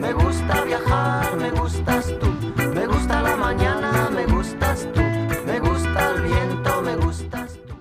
Me gusta viajar, me gustas tú. Me gusta la mañana, me gustas tú. Me gusta el viento, me gustas tú.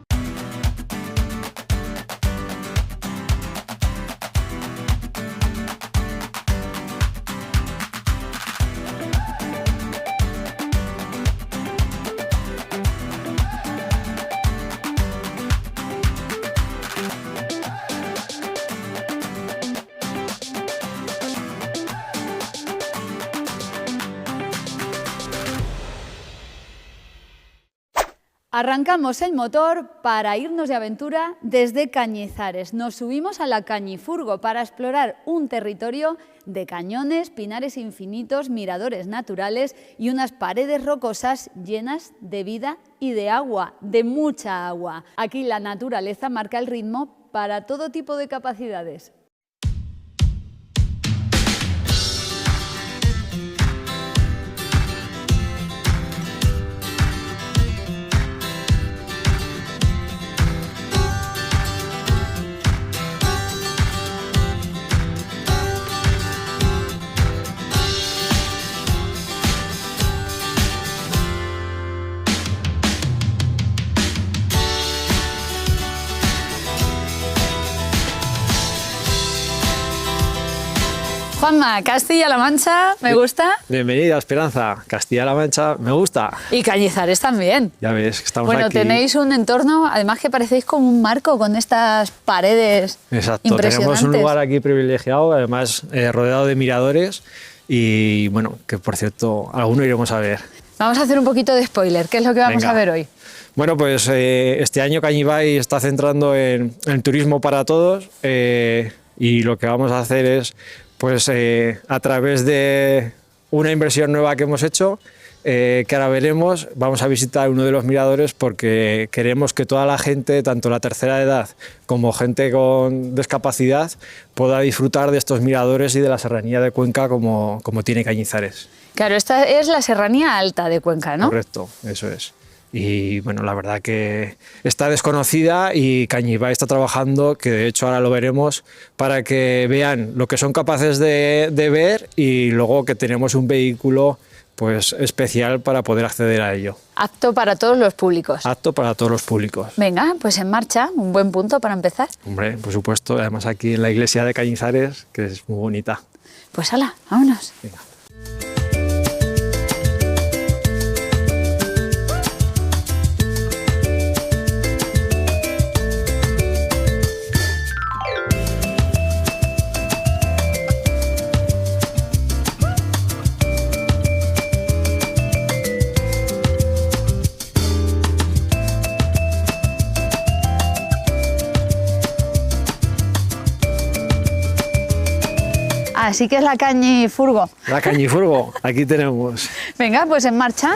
Arrancamos el motor para irnos de aventura desde Cañizares. Nos subimos a la Cañifurgo para explorar un territorio de cañones, pinares infinitos, miradores naturales y unas paredes rocosas llenas de vida y de agua, de mucha agua. Aquí la naturaleza marca el ritmo para todo tipo de capacidades. Juanma, Castilla-La Mancha, me gusta. Bienvenida, Esperanza. Castilla-La Mancha, me gusta. Y Cañizares también. Ya ves, que estamos bueno, aquí. tenéis un entorno, además que parecéis como un marco con estas paredes. Exacto, impresionantes. tenemos un lugar aquí privilegiado, además rodeado de miradores y bueno, que por cierto, alguno iremos a ver. Vamos a hacer un poquito de spoiler, ¿qué es lo que vamos Venga. a ver hoy? Bueno, pues este año Cañibai está centrando en el turismo para todos y lo que vamos a hacer es, pues a través de una inversión nueva que hemos hecho, que ahora veremos, vamos a visitar uno de los miradores porque queremos que toda la gente, tanto la tercera edad como gente con discapacidad, pueda disfrutar de estos miradores y de la serranía de Cuenca como tiene Cañizares. Claro, esta es la serranía alta de Cuenca, ¿no? Correcto, eso es. Y bueno, la verdad que está desconocida y Cañibai está trabajando, que de hecho ahora lo veremos, para que vean lo que son capaces de ver y luego que tenemos un vehículo pues especial para poder acceder a ello. Apto para todos los públicos. Apto para todos los públicos. Venga, pues en marcha, un buen punto para empezar. Hombre, por supuesto, además aquí en la iglesia de Cañizares, que es muy bonita. Pues hala, vámonos. Venga. Así que es la Cañifurgo. La Cañifurgo, aquí tenemos. Venga, pues en marcha.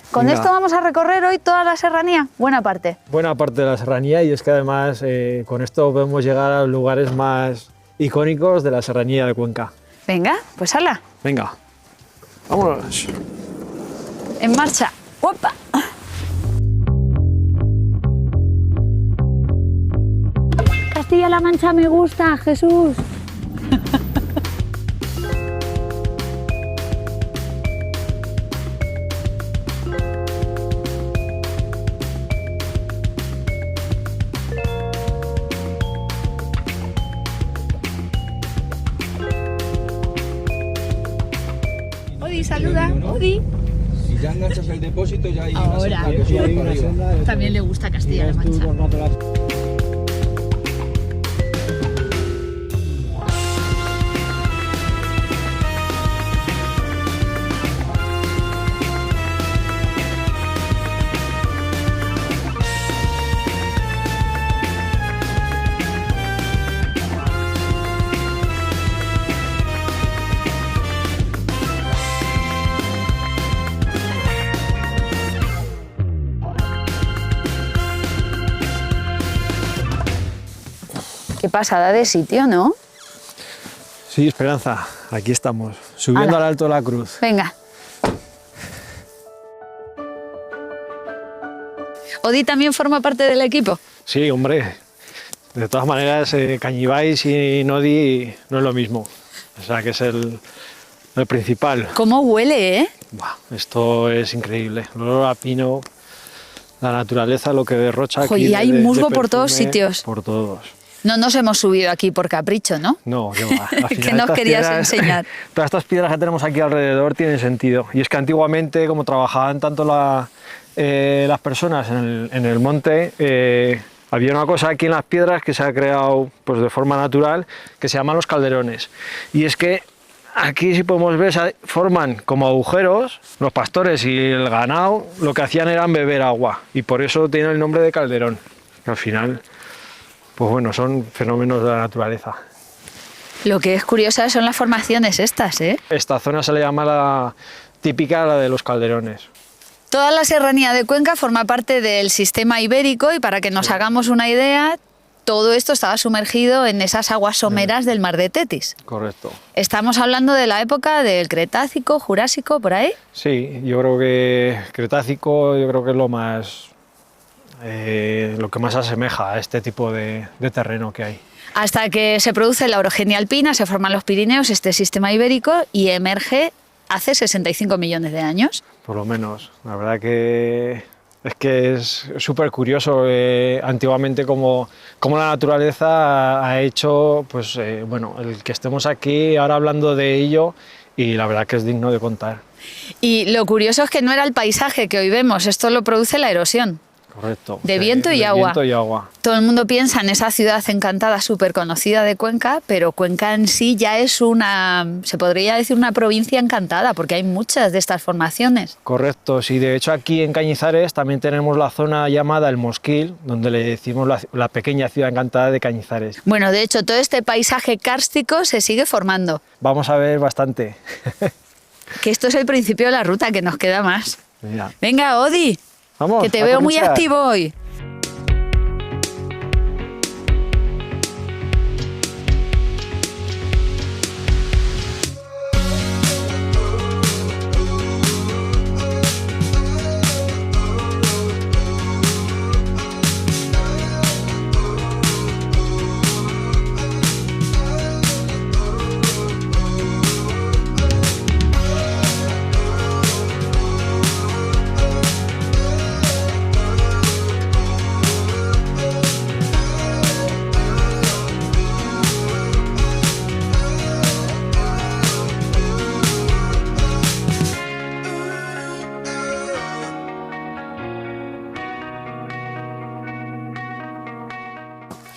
Con Venga. esto vamos a recorrer hoy toda la serranía, buena parte. Buena parte de la serranía y es que además con esto podemos llegar a los lugares más icónicos de la serranía de Cuenca. Venga, pues hala, Venga, vámonos. en marcha. ¡Opa! Castilla-La Mancha me gusta, Jesús. Odi, saluda, Odi. Si ya enganchas el depósito, ya hay Ahora. una senda que sube para arriba. También le gusta Castilla-La Mancha. Qué pasada de sitio, ¿no? Sí, Esperanza, aquí estamos, subiendo Ala. al Alto de la Cruz. Venga. ¿Odi también forma parte del equipo? Sí, hombre. De todas maneras, Cañibai sin Odi no es lo mismo. O sea, que es el principal. ¿Cómo huele, eh? Buah, esto es increíble. El olor a pino, la naturaleza, lo que derrocha Ojo, aquí. y hay musgo de por todos perfume, sitios. Por todos. No nos hemos subido aquí por capricho, ¿no? No, qué va. Al ¿Qué final nos estas querías piedras- enseñar? Todas estas piedras que tenemos aquí alrededor tienen sentido. Y es que antiguamente, como trabajaban tanto las personas en el monte, había una cosa aquí en las piedras que se ha creado pues, de forma natural, que se llaman los calderones. Y es que aquí, si podemos ver, se forman como agujeros. Los pastores y el ganado lo que hacían era beber agua. Y por eso tiene el nombre de calderón. Que al final, pues bueno, son fenómenos de la naturaleza. Lo que es curioso son las formaciones estas, ¿eh? Esta zona se le llama la típica, la de los calderones. Toda la serranía de Cuenca forma parte del sistema ibérico y para que nos hagamos una idea, todo esto estaba sumergido en esas aguas someras del mar de Tetis. Correcto. Estamos hablando de la época del Cretácico, Jurásico, por ahí. Sí, yo creo que Cretácico, yo creo que es lo que más asemeja a este tipo de terreno que hay. Hasta que se produce la orogenia alpina, se forman los Pirineos, este sistema ibérico, y emerge hace 65 millones de años. Por lo menos. La verdad que es súper curioso antiguamente cómo la naturaleza ha hecho pues, bueno, el que estemos aquí ahora hablando de ello, y la verdad que es digno de contar. Y lo curioso es que no era el paisaje que hoy vemos, esto lo produce la erosión. Correcto. De viento y agua. Viento y agua. Todo el mundo piensa en esa ciudad encantada súper conocida de Cuenca, pero Cuenca en sí ya es se podría decir una provincia encantada, porque hay muchas de estas formaciones. Correcto, sí, de hecho aquí en Cañizares también tenemos la zona llamada El Mosquil, donde le decimos la pequeña ciudad encantada de Cañizares. Bueno, de hecho, todo este paisaje kárstico se sigue formando, Vamos a ver bastante. que esto es el principio de la ruta, que nos queda más. Mira, Venga, Odi, vamos, que te a veo muy corruchar. activo hoy.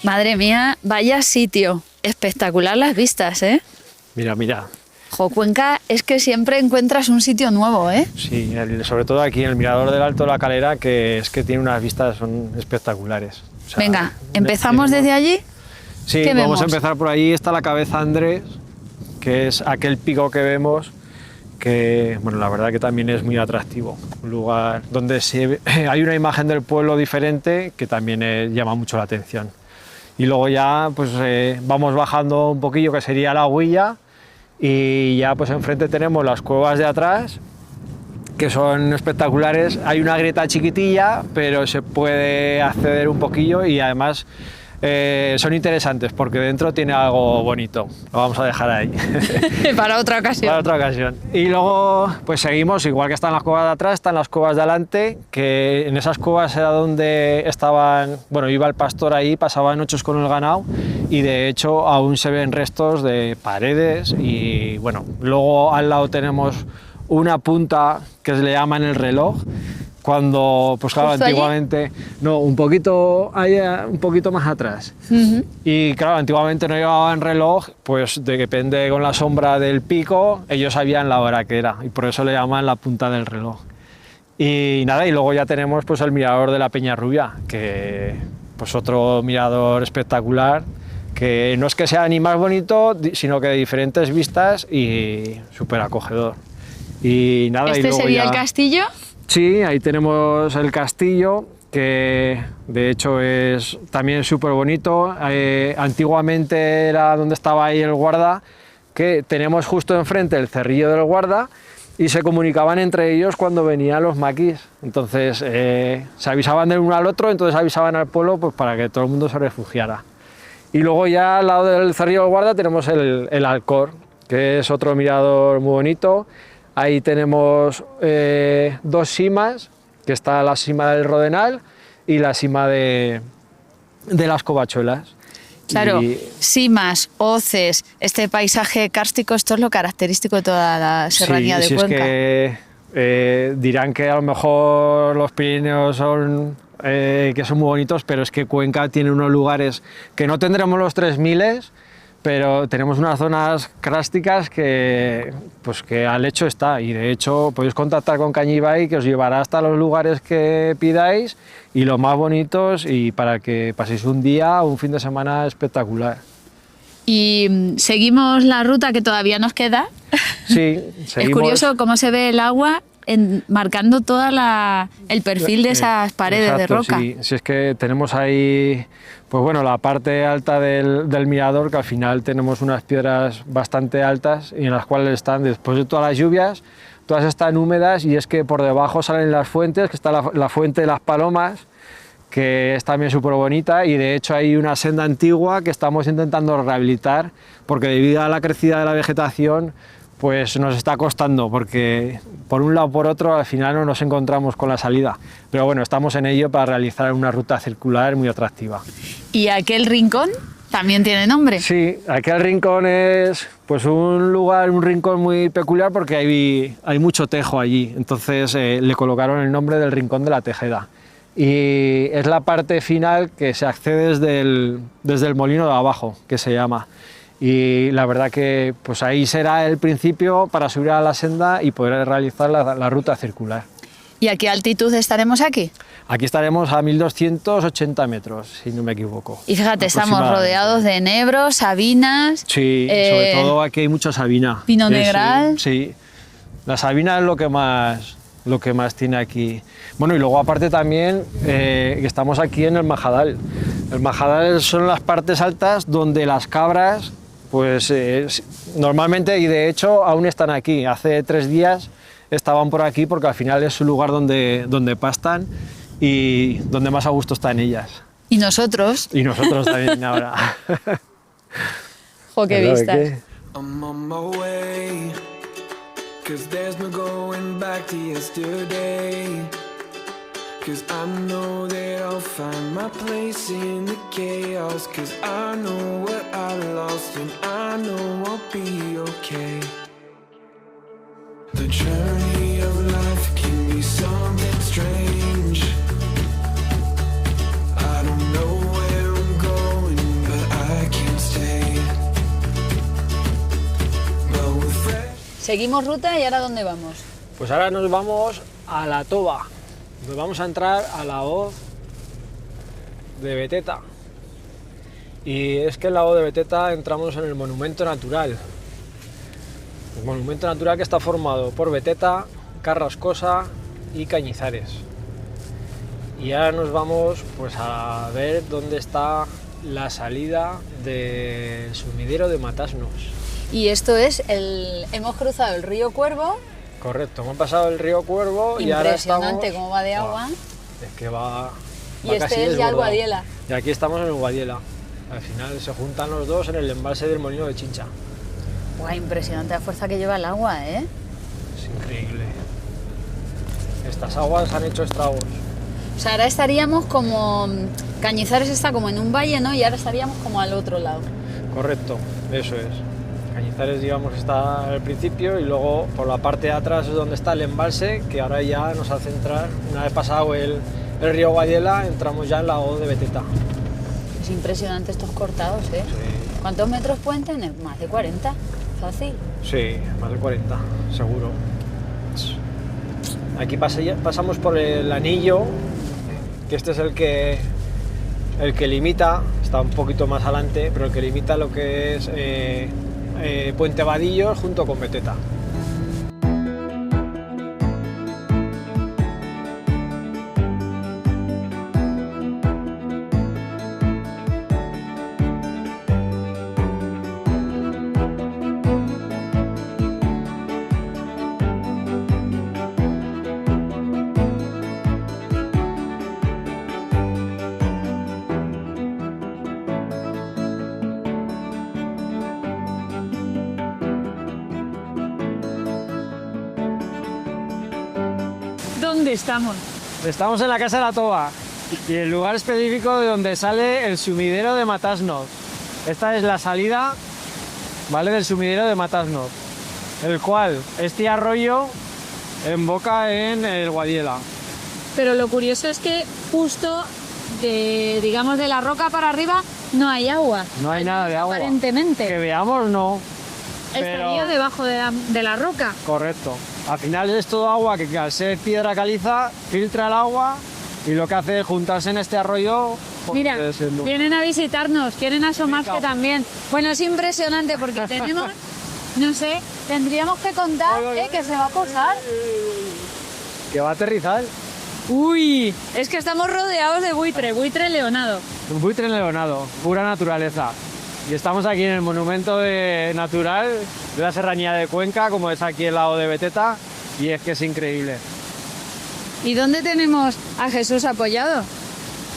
Madre mía, vaya sitio. Espectacular las vistas, ¿eh? Mira, mira. Jo, Cuenca es que siempre encuentras un sitio nuevo, ¿eh? Sí, sobre todo aquí en el Mirador del Alto de la Calera, que es que tiene unas vistas son espectaculares. O sea, Venga, ¿empezamos desde allí? Sí, ¿Qué vamos vemos? a empezar por allí. Está la Cabeza Andrés, que es aquel pico que vemos, que bueno, la verdad que también es muy atractivo. Un lugar donde hay una imagen del pueblo diferente que también llama mucho la atención. Y luego ya pues vamos bajando un poquillo, que sería la Huilla, y ya pues enfrente tenemos las cuevas de atrás, que son espectaculares. Hay una grieta chiquitilla, pero se puede acceder un poquillo, y además son interesantes porque dentro tiene algo bonito. Lo vamos a dejar ahí. Para otra ocasión. Para otra ocasión. Y luego pues seguimos, igual que están las cuevas de atrás, están las cuevas de adelante, que en esas cuevas era donde estaban, bueno, iba el pastor ahí, pasaba noches con el ganado, y de hecho aún se ven restos de paredes. Y bueno, luego al lado tenemos una punta que se le llaman el reloj, cuando, pues claro, ¿Justo allí? antiguamente, no, un poquito más atrás. Ujú. Y claro, antiguamente no llevaban reloj, pues depende con la sombra del pico, ellos sabían la hora que era, y por eso le llaman la punta del reloj. Y nada, y luego ya tenemos pues el mirador de la Peña Rubia, que pues otro mirador espectacular, que no es que sea ni más bonito, sino que de diferentes vistas y súper acogedor. Y nada, y ¿Este luego sería ya... el castillo? Sí, ahí tenemos el castillo, que de hecho es también súper bonito. Antiguamente era donde estaba ahí el guarda, que tenemos justo enfrente el cerrillo del guarda, y se comunicaban entre ellos cuando venían los maquis. Entonces se avisaban del uno al otro, entonces avisaban al pueblo pues, para que todo el mundo se refugiara. Y luego ya al lado del cerrillo del guarda tenemos el Alcor, que es otro mirador muy bonito. Ahí tenemos 2 simas, que está la sima del Rodenal y la sima de las Covachuelas. Claro, Y- simas, hoces, este paisaje kárstico, esto es lo característico de toda la serranía de sí, Cuenca. es que dirán que a lo mejor los Pirineos son, que son muy bonitos, pero es que Cuenca tiene unos lugares que no tendremos los 3000, pero tenemos unas zonas cársticas que, pues que al hecho está, y de hecho podéis contactar con Cañibai, que os llevará hasta los lugares que pidáis y los más bonitos, y para que paséis un día o un fin de semana espectacular. Y seguimos la ruta que todavía nos queda. Sí, Es seguimos. curioso cómo se ve el agua marcando todo el perfil de esas paredes de Exacto, roca. Sí, si es que tenemos ahí, pues bueno, la parte alta del mirador, que al final tenemos unas piedras bastante altas y en las cuales están, después de todas las lluvias, todas están húmedas, y es que por debajo salen las fuentes, que está la fuente de las Palomas, que es también súper bonita, y de hecho hay una senda antigua que estamos intentando rehabilitar, porque debido a la crecida de la vegetación, pues nos está costando, porque por un lado o por otro al final no nos encontramos con la salida. Pero bueno, estamos en ello para realizar una ruta circular muy atractiva. Y aquel rincón también tiene nombre. Sí, aquel rincón es pues un lugar, un rincón muy peculiar, porque hay mucho tejo allí, entonces le colocaron el nombre del Rincón de la Tejeda. Y es la parte final que se accede desde el molino de abajo, que se llama. Y la verdad que pues ahí será el principio para subir a la senda y poder realizar la ruta circular. ¿Y a qué altitud estaremos aquí? Aquí estaremos a 1280 metros, si no me equivoco. Y fíjate, estamos aproximadamente. rodeados de enebros, sabinas. Sí, sobre todo aquí hay mucha sabina. Pino Es, negral. Sí, la sabina es lo que más tiene aquí. Bueno, y luego aparte también que estamos aquí en el Majadal. El Majadal son las partes altas donde las cabras, pues normalmente, y de hecho aún están aquí. Hace 3 días estaban por aquí, porque al final es un lugar donde pastan y donde más a gusto están ellas. Y nosotros, Y nosotros también ahora. jo, qué Pero, vistas. ¿qué? I'm on my way, 'cause there's no going back to yesterday. 'Cause I know that I'll find my place in the chaos. 'Cause I know what I lost and I know I'll be okay. The journey of life can be something strange. I don't know where I'm going, but I can't stay. But with fresh Seguimos ruta, ¿y ahora dónde vamos? Pues ahora nos vamos a la Toba. Nos vamos a entrar a la hoz de Beteta. Y es que en la hoz de Beteta entramos en el monumento natural. El monumento natural que está formado por Beteta, Carrascosa y Cañizares. Y ahora nos vamos pues a ver dónde está la salida del sumidero de Matasnos. Y esto es hemos cruzado el río Cuervo. Correcto, hemos pasado el río Cuervo y ahora estamos... Impresionante cómo va de agua. Es que va Y casi este es ya el desbordado. Guadiela. Y aquí estamos en el Guadiela. Al final se juntan los dos en el embalse del Molino de Chincha. Buah, impresionante la fuerza que lleva el agua, ¿eh? Es increíble. Estas aguas han hecho estragos. O sea, ahora estaríamos como... Cañizares está como en un valle, ¿no? Y ahora estaríamos como al otro lado. Correcto, eso es. Cañizares, digamos, está al principio, y luego por la parte de atrás es donde está el embalse, que ahora ya nos hace entrar. Una vez pasado el río Guadiela, entramos ya en la hoz de Beteta. Es impresionante estos cortados, ¿eh? Sí. ¿Cuántos metros pueden tener? Más de 40. Fácil. Sí, más de 40, seguro. Aquí pasamos por el anillo, que este es el que limita, está un poquito más adelante, pero el que limita lo que es Puente Vadillos junto con Beteta. ¿Dónde estamos? Estamos en la Casa de la Toba y el lugar específico de donde sale el sumidero de Matasnos. Esta es la salida, ¿vale?, del sumidero de Matasnos, el cual este arroyo emboca en el Guadiela. Pero lo curioso es que justo digamos, de la roca para arriba no hay agua. No hay nada de agua. Aparentemente. Que veamos, no. Estaría debajo de la roca. Correcto. Al final es todo agua que al ser piedra caliza filtra el agua y lo que hace es juntarse en este arroyo. Mira, vienen a visitarnos, quieren asomarse también. Bueno, es impresionante porque tenemos, no sé, tendríamos que contar que se va a posar. Que va a aterrizar. Uy, es que estamos rodeados de buitre leonado. Un buitre leonado, pura naturaleza. Y estamos aquí en el monumento natural de la Serranía de Cuenca, como es aquí el lado de Beteta, y es que es increíble. ¿Y dónde tenemos a Jesús apoyado?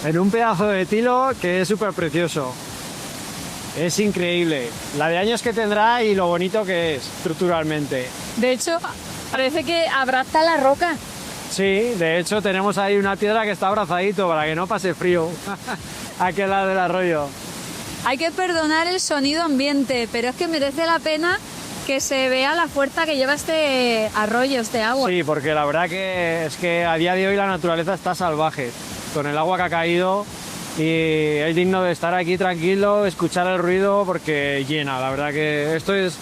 En un pedazo de tilo que es súper precioso. Es increíble la de años que tendrá y lo bonito que es estructuralmente. De hecho, parece que abraza la roca. Sí, de hecho tenemos ahí una piedra que está abrazadito para que no pase frío. Aquí al lado del arroyo. Hay que perdonar el sonido ambiente, pero es que merece la pena que se vea la fuerza que lleva este arroyo, este agua. Sí, porque la verdad que es que a día de hoy la naturaleza está salvaje, con el agua que ha caído, y es digno de estar aquí tranquilo, escuchar el ruido porque llena. La verdad que esto es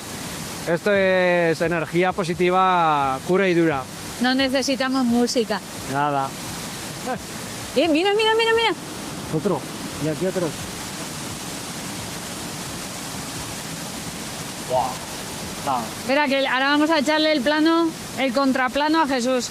energía positiva pura y dura. No necesitamos música. Nada. Mira. Otro. Y aquí otro. Wow. No. Espera, que ahora vamos a echarle el contraplano a Jesús.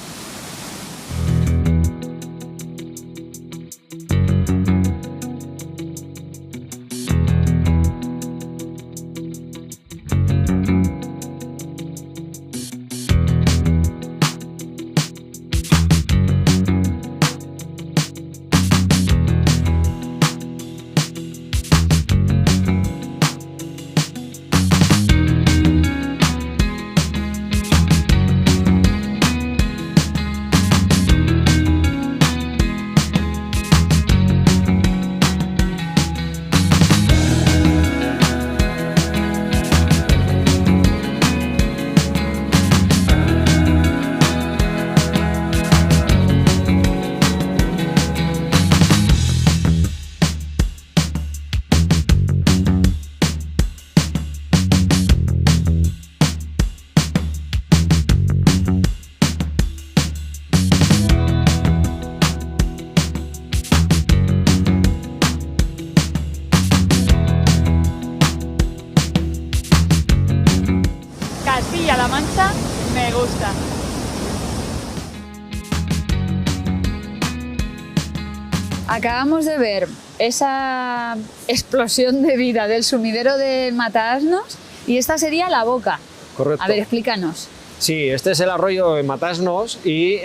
Castilla-La Mancha me gusta. Acabamos de ver esa explosión de vida del sumidero del Matasnos y esta sería la boca. Correcto. A ver, explícanos. Sí, este es el arroyo de Matasnos y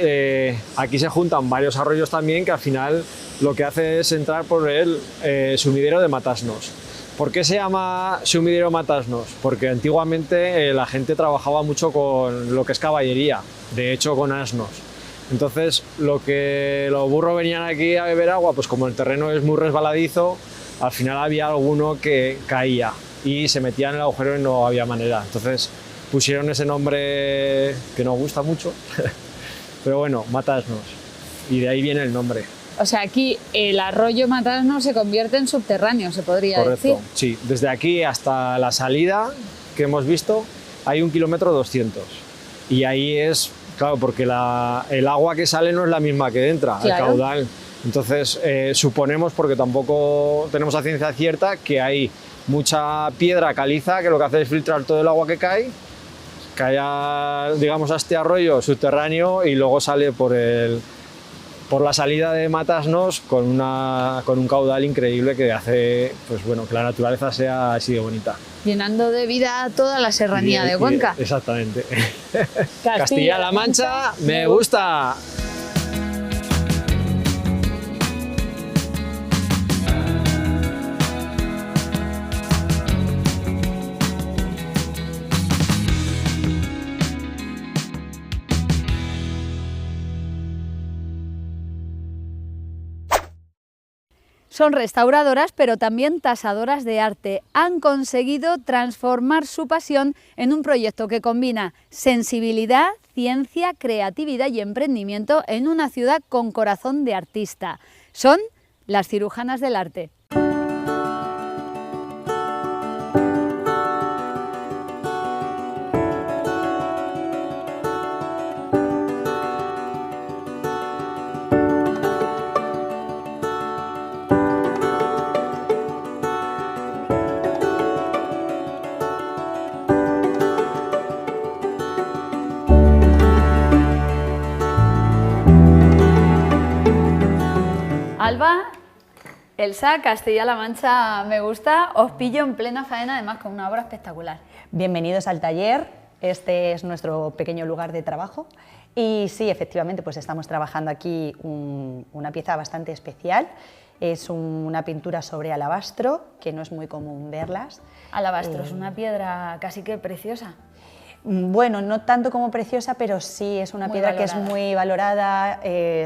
aquí se juntan varios arroyos también que al final lo que hace es entrar por el sumidero de Matasnos. ¿Por qué se llama sumidero Matasnos? Porque antiguamente la gente trabajaba mucho con lo que es caballería, de hecho con asnos. Entonces los burros venían aquí a beber agua, pues como el terreno es muy resbaladizo, al final había alguno que caía y se metía en el agujero y no había manera. Entonces pusieron ese nombre que nos gusta mucho, pero bueno, Matasnos, y de ahí viene el nombre. O sea, aquí el arroyo Matasnos se convierte en subterráneo, se podría decir. Correcto, sí. Desde aquí hasta la salida que hemos visto hay 1,2 kilómetros. Y ahí es, claro, porque el agua que sale no es la misma que entra, claro. El caudal. Entonces suponemos, porque tampoco tenemos a ciencia cierta, que hay mucha piedra caliza que lo que hace es filtrar todo el agua que cae digamos, a este arroyo subterráneo y luego sale por la salida de Matasnos con un caudal increíble que hace, pues bueno, que la naturaleza sea así de bonita. Llenando de vida toda la serranía de Cuenca. Exactamente. Castilla-La Mancha me gusta. Son restauradoras, pero también tasadoras de arte. Han conseguido transformar su pasión en un proyecto que combina sensibilidad, ciencia, creatividad y emprendimiento en una ciudad con corazón de artista. Son las cirujanas del arte. Alba, Elsa, Castilla-La Mancha me gusta, os pillo en plena faena, además con una obra espectacular. Bienvenidos al taller, este es nuestro pequeño lugar de trabajo y sí, efectivamente, pues estamos trabajando aquí una pieza bastante especial, es una pintura sobre alabastro, que no es muy común verlas. Alabastro es una piedra casi que preciosa. Bueno, no tanto como preciosa, pero sí es una piedra valorada. Que es muy valorada,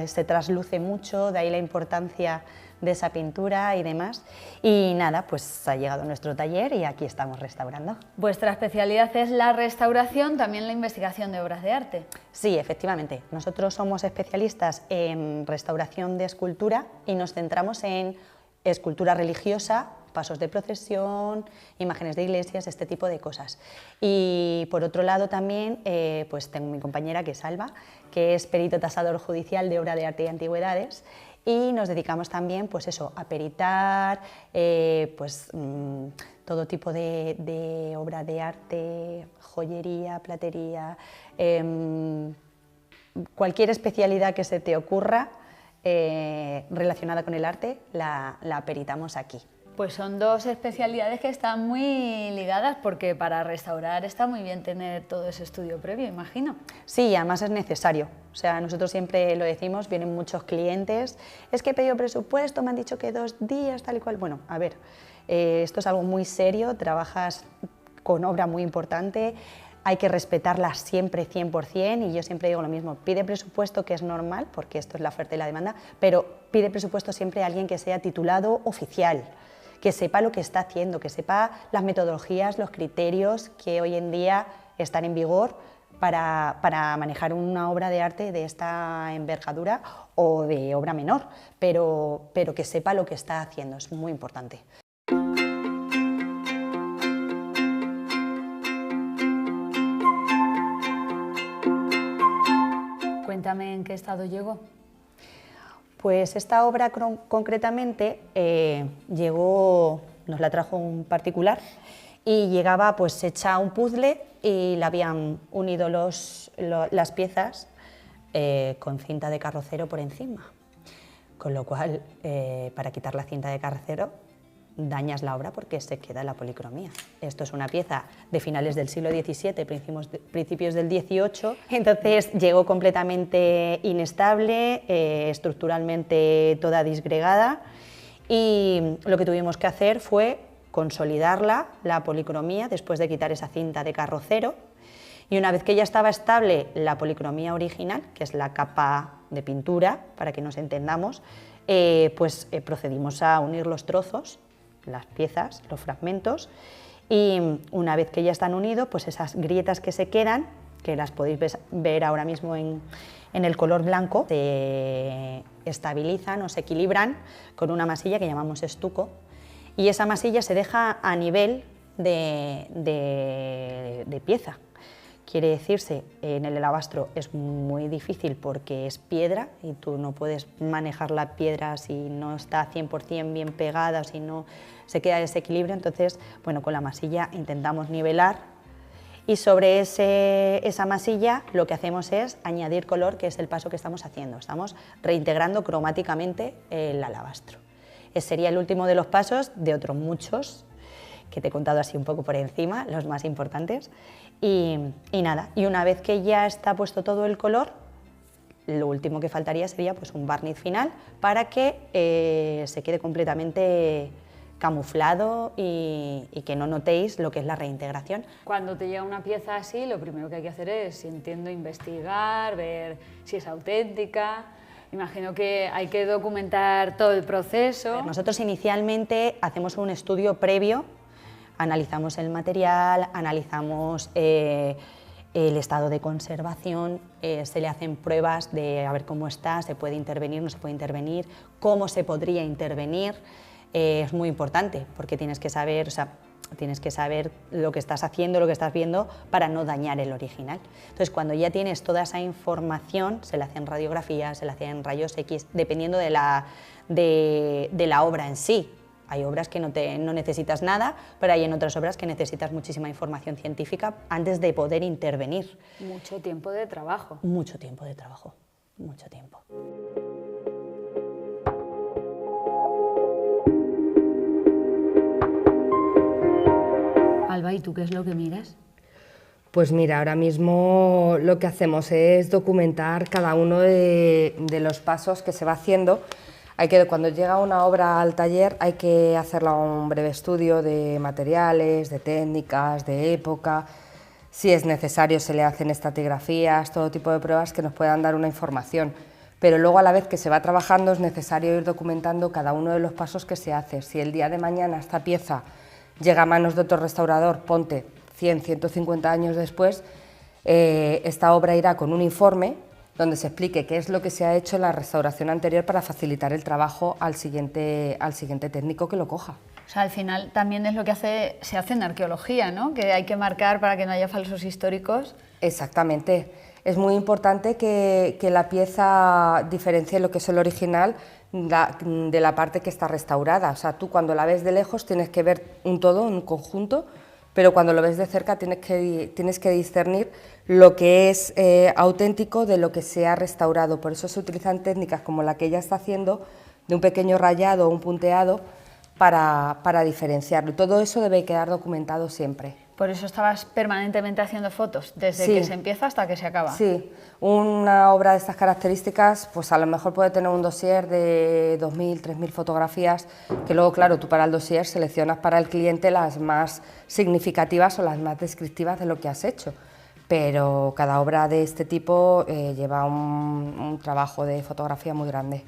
se trasluce mucho, de ahí la importancia de esa pintura y demás. Y nada, pues ha llegado nuestro taller y aquí estamos restaurando. Vuestra especialidad es la restauración, también la investigación de obras de arte. Sí, efectivamente. Nosotros somos especialistas en restauración de escultura y nos centramos en escultura religiosa, pasos de procesión, imágenes de iglesias, este tipo de cosas. Y por otro lado también pues tengo mi compañera que es Alba, que es perito tasador judicial de obra de arte y antigüedades, y nos dedicamos también pues eso, a peritar todo tipo de obra de arte, joyería, platería, cualquier especialidad que se te ocurra relacionada con el arte la peritamos aquí. Pues son dos especialidades que están muy ligadas porque para restaurar está muy bien tener todo ese estudio previo, imagino. Sí, además es necesario. O sea, nosotros siempre lo decimos, vienen muchos clientes, es que he pedido presupuesto, me han dicho que 2 días, tal y cual. Bueno, a ver, esto es algo muy serio, trabajas con obra muy importante, hay que respetarla siempre 100% y yo siempre digo lo mismo, pide presupuesto, que es normal, porque esto es la oferta y la demanda, pero pide presupuesto siempre a alguien que sea titulado oficial, que sepa lo que está haciendo, que sepa las metodologías, los criterios que hoy en día están en vigor para manejar una obra de arte de esta envergadura o de obra menor, pero que sepa lo que está haciendo, es muy importante. Cuéntame en qué estado llegó. Pues esta obra concretamente llegó, nos la trajo un particular y llegaba pues hecha un puzzle y la habían unido las piezas con cinta de carrocero por encima, con lo cual para quitar la cinta de carrocero dañas la obra porque se queda la policromía. Esto es una pieza de finales del siglo XVII, principios del XVIII, entonces llegó completamente inestable, estructuralmente toda disgregada, y lo que tuvimos que hacer fue consolidarla, la policromía, después de quitar esa cinta de carrocero, y una vez que ya estaba estable la policromía original, que es la capa de pintura, para que nos entendamos, procedimos a unir los trozos, las piezas, los fragmentos, y una vez que ya están unidos, pues esas grietas que se quedan, que las podéis ver ahora mismo en el color blanco, se estabilizan o se equilibran con una masilla que llamamos estuco, y esa masilla se deja a nivel de pieza. Quiere decirse, en el alabastro es muy difícil porque es piedra y tú no puedes manejar la piedra si no está 100% bien pegada, si no se queda desequilibrio. Entonces, bueno, con la masilla intentamos nivelar y sobre esa masilla lo que hacemos es añadir color, que es el paso que estamos haciendo. Estamos reintegrando cromáticamente el alabastro. Ese sería el último de los pasos, de otros muchos que te he contado así un poco por encima, los más importantes. Y nada, y una vez que ya está puesto todo el color, lo último que faltaría sería pues un barniz final para que se quede completamente camuflado y que no notéis lo que es la reintegración. Cuando te llega una pieza así, lo primero que hay que hacer es, entiendo, investigar, ver si es auténtica. Imagino que hay que documentar todo el proceso. Nosotros inicialmente hacemos un estudio previo, analizamos el material, analizamos el estado de conservación, se le hacen pruebas de a ver cómo está, se puede intervenir, no se puede intervenir, cómo se podría intervenir. Es muy importante porque tienes que saber, tienes que saber lo que estás haciendo, lo que estás viendo para no dañar el original. Entonces, cuando ya tienes toda esa información, se le hacen radiografías, se le hacen rayos X, dependiendo de la obra en sí. Hay obras que no necesitas nada, pero hay en otras obras que necesitas muchísima información científica antes de poder intervenir. Mucho tiempo de trabajo. Mucho tiempo de trabajo, mucho tiempo. Alba, ¿y tú qué es lo que miras? Pues mira, ahora mismo lo que hacemos es documentar cada uno de los pasos que se va haciendo. Cuando llega una obra al taller hay que hacerla un breve estudio de materiales, de técnicas, de época. Si es necesario se le hacen estratigrafías, todo tipo de pruebas que nos puedan dar una información. Pero luego a la vez que se va trabajando es necesario ir documentando cada uno de los pasos que se hace. Si el día de mañana esta pieza llega a manos de otro restaurador, ponte 100, 150 años después, esta obra irá con un informe donde se explique qué es lo que se ha hecho en la restauración anterior para facilitar el trabajo al siguiente técnico que lo coja. O sea, al final también es lo que se hace en arqueología, ¿no? Que hay que marcar para que no haya falsos históricos. Exactamente. Es muy importante que la pieza diferencie lo que es el original de la parte que está restaurada. O sea, tú cuando la ves de lejos tienes que ver un todo, un conjunto, pero cuando lo ves de cerca tienes que discernir lo que es auténtico de lo que se ha restaurado. Por eso se utilizan técnicas como la que ella está haciendo, de un pequeño rayado o un punteado, para diferenciarlo. Todo eso debe quedar documentado siempre. Por eso estabas permanentemente haciendo fotos, desde que se empieza hasta que se acaba. Sí, una obra de estas características, pues a lo mejor puede tener un dossier de 2.000, 3.000 fotografías, que luego, claro, tú para el dossier seleccionas para el cliente las más significativas o las más descriptivas de lo que has hecho. Pero cada obra de este tipo lleva un trabajo de fotografía muy grande.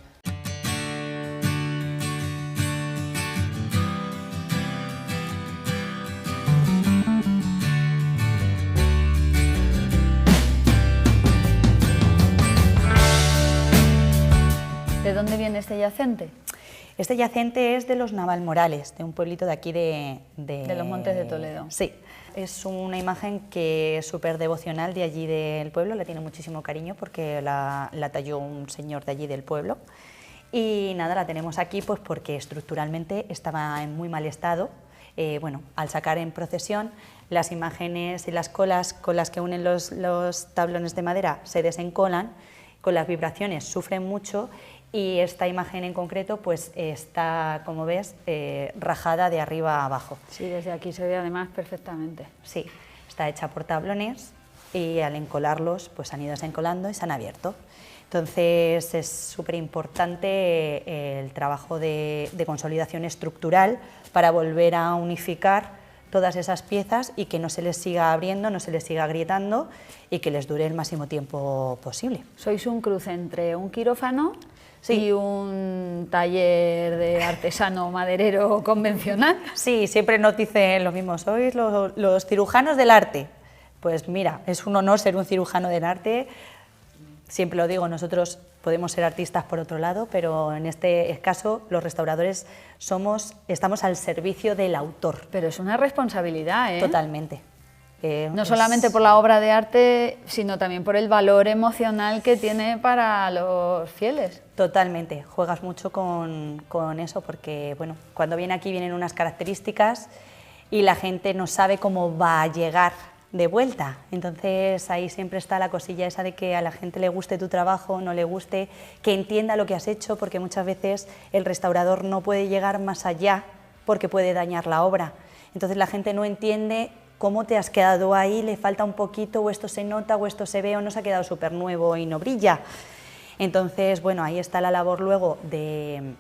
¿De dónde viene este yacente? Este yacente es de los Navalmorales, de un pueblito de aquí de los Montes de Toledo. Sí, es una imagen que es súper devocional de allí del pueblo, le tiene muchísimo cariño porque la talló un señor de allí del pueblo. Y nada, la tenemos aquí pues porque estructuralmente estaba en muy mal estado. Bueno, al sacar en procesión, las imágenes y las colas con las que unen los tablones de madera se desencolan, con las vibraciones sufren mucho. Y esta imagen en concreto pues está, como ves, rajada de arriba a abajo. Sí, desde aquí se ve además perfectamente. Sí, está hecha por tablones y al encolarlos pues han ido desencolando y se han abierto. Entonces es súper importante el trabajo de consolidación estructural para volver a unificar todas esas piezas y que no se les siga abriendo, no se les siga agrietando y que les dure el máximo tiempo posible. Sois un cruce entre un quirófano Sí. y un taller de artesano maderero convencional. Sí, siempre nos dicen lo mismo, sois los cirujanos del arte. Pues mira, es un honor ser un cirujano del arte. Siempre lo digo, nosotros podemos ser artistas por otro lado, pero en este caso los restauradores estamos al servicio del autor. Pero es una responsabilidad, ¿eh? Totalmente. No solamente por la obra de arte, sino también por el valor emocional que tiene para los fieles. Totalmente, juegas mucho con eso porque bueno, cuando viene aquí vienen unas características y la gente no sabe cómo va a llegar de vuelta. Entonces ahí siempre está la cosilla esa de que a la gente le guste tu trabajo, no le guste, que entienda lo que has hecho, porque muchas veces el restaurador no puede llegar más allá porque puede dañar la obra. Entonces la gente no entiende cómo te has quedado ahí, le falta un poquito, o esto se nota, o esto se ve, o no se ha quedado súper nuevo y no brilla. Entonces, bueno, ahí está la labor luego de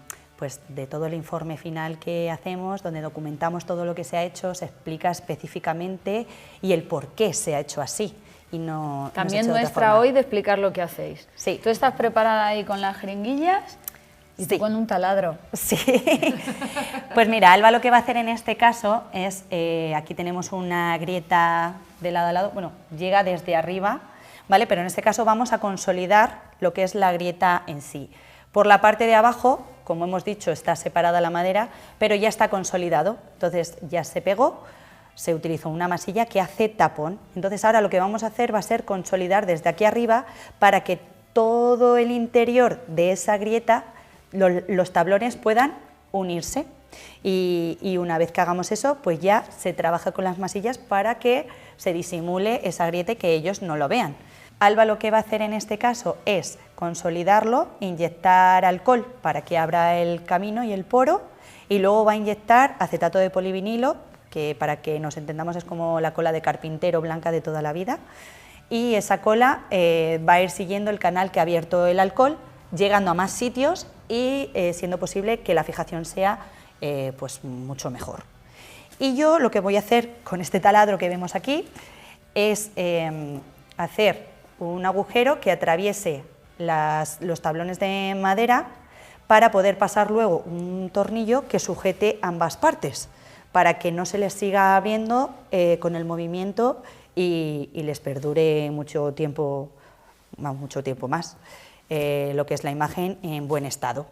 todo el informe final que hacemos, donde documentamos todo lo que se ha hecho, se explica específicamente y el por qué se ha hecho así. y no También se ha hecho de otra nuestra forma. hoy de explicar lo que hacéis. Sí. Tú estás preparada ahí con las jeringuillas y tú Sí. con un taladro. Sí, pues mira, Alba lo que va a hacer en este caso es, aquí tenemos una grieta de lado a lado, bueno, llega desde arriba, ¿vale? Pero en este caso vamos a consolidar lo que es la grieta en sí. Por la parte de abajo, como hemos dicho, está separada la madera, pero ya está consolidado, entonces ya se pegó, se utilizó una masilla que hace tapón. Entonces ahora lo que vamos a hacer va a ser consolidar desde aquí arriba para que todo el interior de esa grieta los tablones puedan unirse y una vez que hagamos eso, pues ya se trabaja con las masillas para que se disimule esa grieta y que ellos no lo vean. Alba lo que va a hacer en este caso es consolidarlo, inyectar alcohol para que abra el camino y el poro y luego va a inyectar acetato de polivinilo, que para que nos entendamos es como la cola de carpintero blanca de toda la vida, y esa cola va a ir siguiendo el canal que ha abierto el alcohol, llegando a más sitios y siendo posible que la fijación sea pues mucho mejor. Y yo lo que voy a hacer con este taladro que vemos aquí es hacer un agujero que atraviese los tablones de madera para poder pasar luego un tornillo que sujete ambas partes, para que no se les siga abriendo con el movimiento y les perdure mucho tiempo más. Lo que es la imagen en buen estado.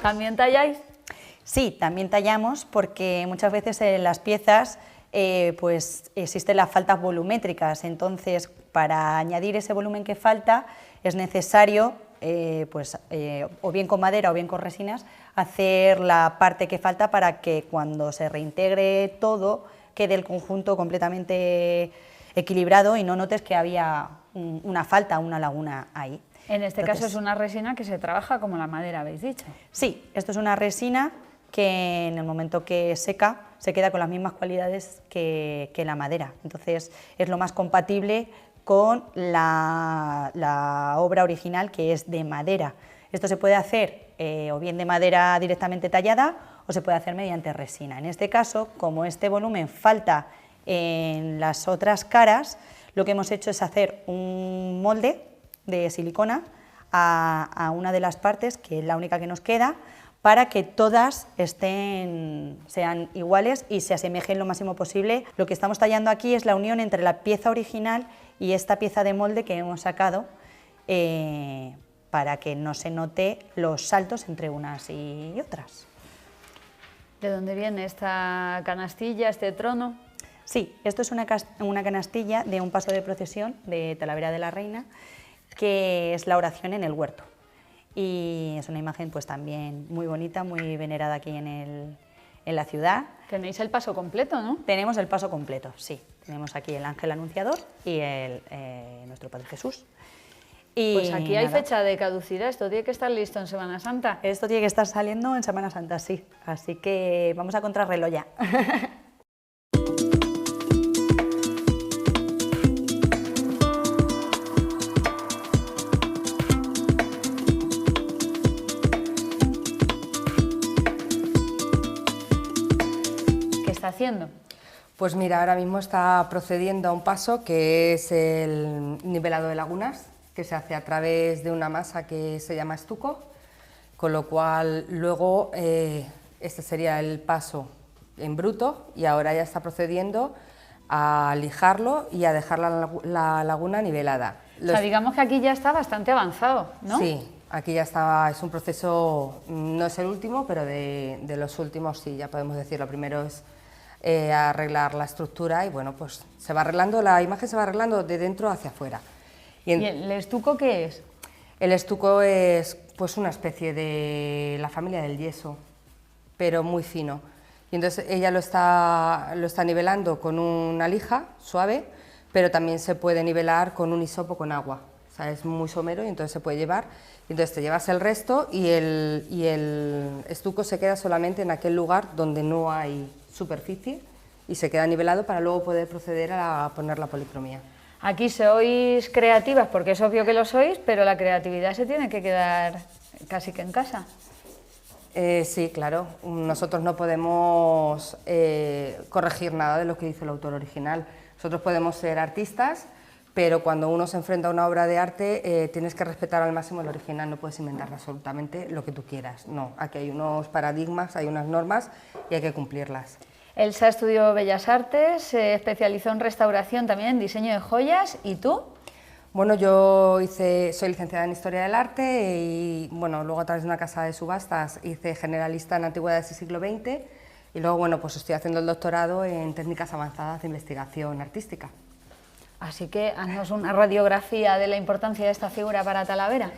¿También talláis? Sí, también tallamos porque muchas veces en las piezas pues existen las faltas volumétricas, entonces para añadir ese volumen que falta es necesario o bien con madera o bien con resinas hacer la parte que falta para que cuando se reintegre todo quede el conjunto completamente equilibrado y no notes que había una falta, una laguna ahí. En este caso es una resina que se trabaja como la madera, habéis dicho. Sí, esto es una resina que en el momento que seca se queda con las mismas cualidades que la madera, entonces es lo más compatible con la obra original, que es de madera. Esto se puede hacer o bien de madera directamente tallada o se puede hacer mediante resina. En este caso, como este volumen falta en las otras caras, lo que hemos hecho es hacer un molde de silicona a una de las partes, que es la única que nos queda, para que todas sean iguales y se asemejen lo máximo posible. Lo que estamos tallando aquí es la unión entre la pieza original y esta pieza de molde que hemos sacado para que no se note los saltos entre unas y otras. ¿De dónde viene esta canastilla, este trono? Sí, esto es una canastilla de un paso de procesión de Talavera de la Reina, que es la oración en el huerto. Y es una imagen pues también muy bonita, muy venerada aquí en la ciudad. Tenéis el paso completo, ¿no? Tenemos el paso completo, sí. Tenemos aquí el ángel anunciador y nuestro Padre Jesús. Y Pues aquí hay nada, fecha de caducidad, esto tiene que estar listo en Semana Santa. esto tiene que estar saliendo en Semana Santa, sí. Así que vamos a contrarreloj ya. ¿Qué está haciendo? Pues mira, ahora mismo está procediendo a un paso que es el nivelado de lagunas, que se hace a través de una masa que se llama estuco, con lo cual luego este sería el paso en bruto y ahora ya está procediendo a lijarlo y a dejar la laguna nivelada. O sea, digamos que aquí ya está bastante avanzado, ¿no? Sí, aquí ya está, es un proceso, no es el último, pero de los últimos sí, ya podemos decir. Lo primero es arreglar la estructura y bueno, pues se va arreglando, la imagen se va arreglando de dentro hacia afuera. ¿Y el estuco qué es? El estuco es pues una especie de la familia del yeso, pero muy fino. Y entonces ella lo está nivelando con una lija suave, pero también se puede nivelar con un hisopo con agua. O sea, es muy somero y entonces se puede llevar. Y entonces te llevas el resto y el estuco se queda solamente en aquel lugar donde no hay superficie y se queda nivelado para luego poder proceder a poner la policromía. Aquí sois creativas porque es obvio que lo sois, pero la creatividad se tiene que quedar casi que en casa. Sí, claro. Nosotros no podemos corregir nada de lo que dice el autor original. Nosotros podemos ser artistas, pero cuando uno se enfrenta a una obra de arte tienes que respetar al máximo el original, no puedes inventar absolutamente lo que tú quieras. No, aquí hay unos paradigmas, hay unas normas y hay que cumplirlas. Elsa estudió Bellas Artes, se especializó en restauración también, en diseño de joyas. ¿Y tú? Bueno, yo soy licenciada en Historia del Arte y bueno, luego a través de una casa de subastas hice generalista en Antigüedades del siglo XX y luego bueno, pues estoy haciendo el doctorado en técnicas avanzadas de investigación artística. Así que haznos una radiografía de la importancia de esta figura para Talavera.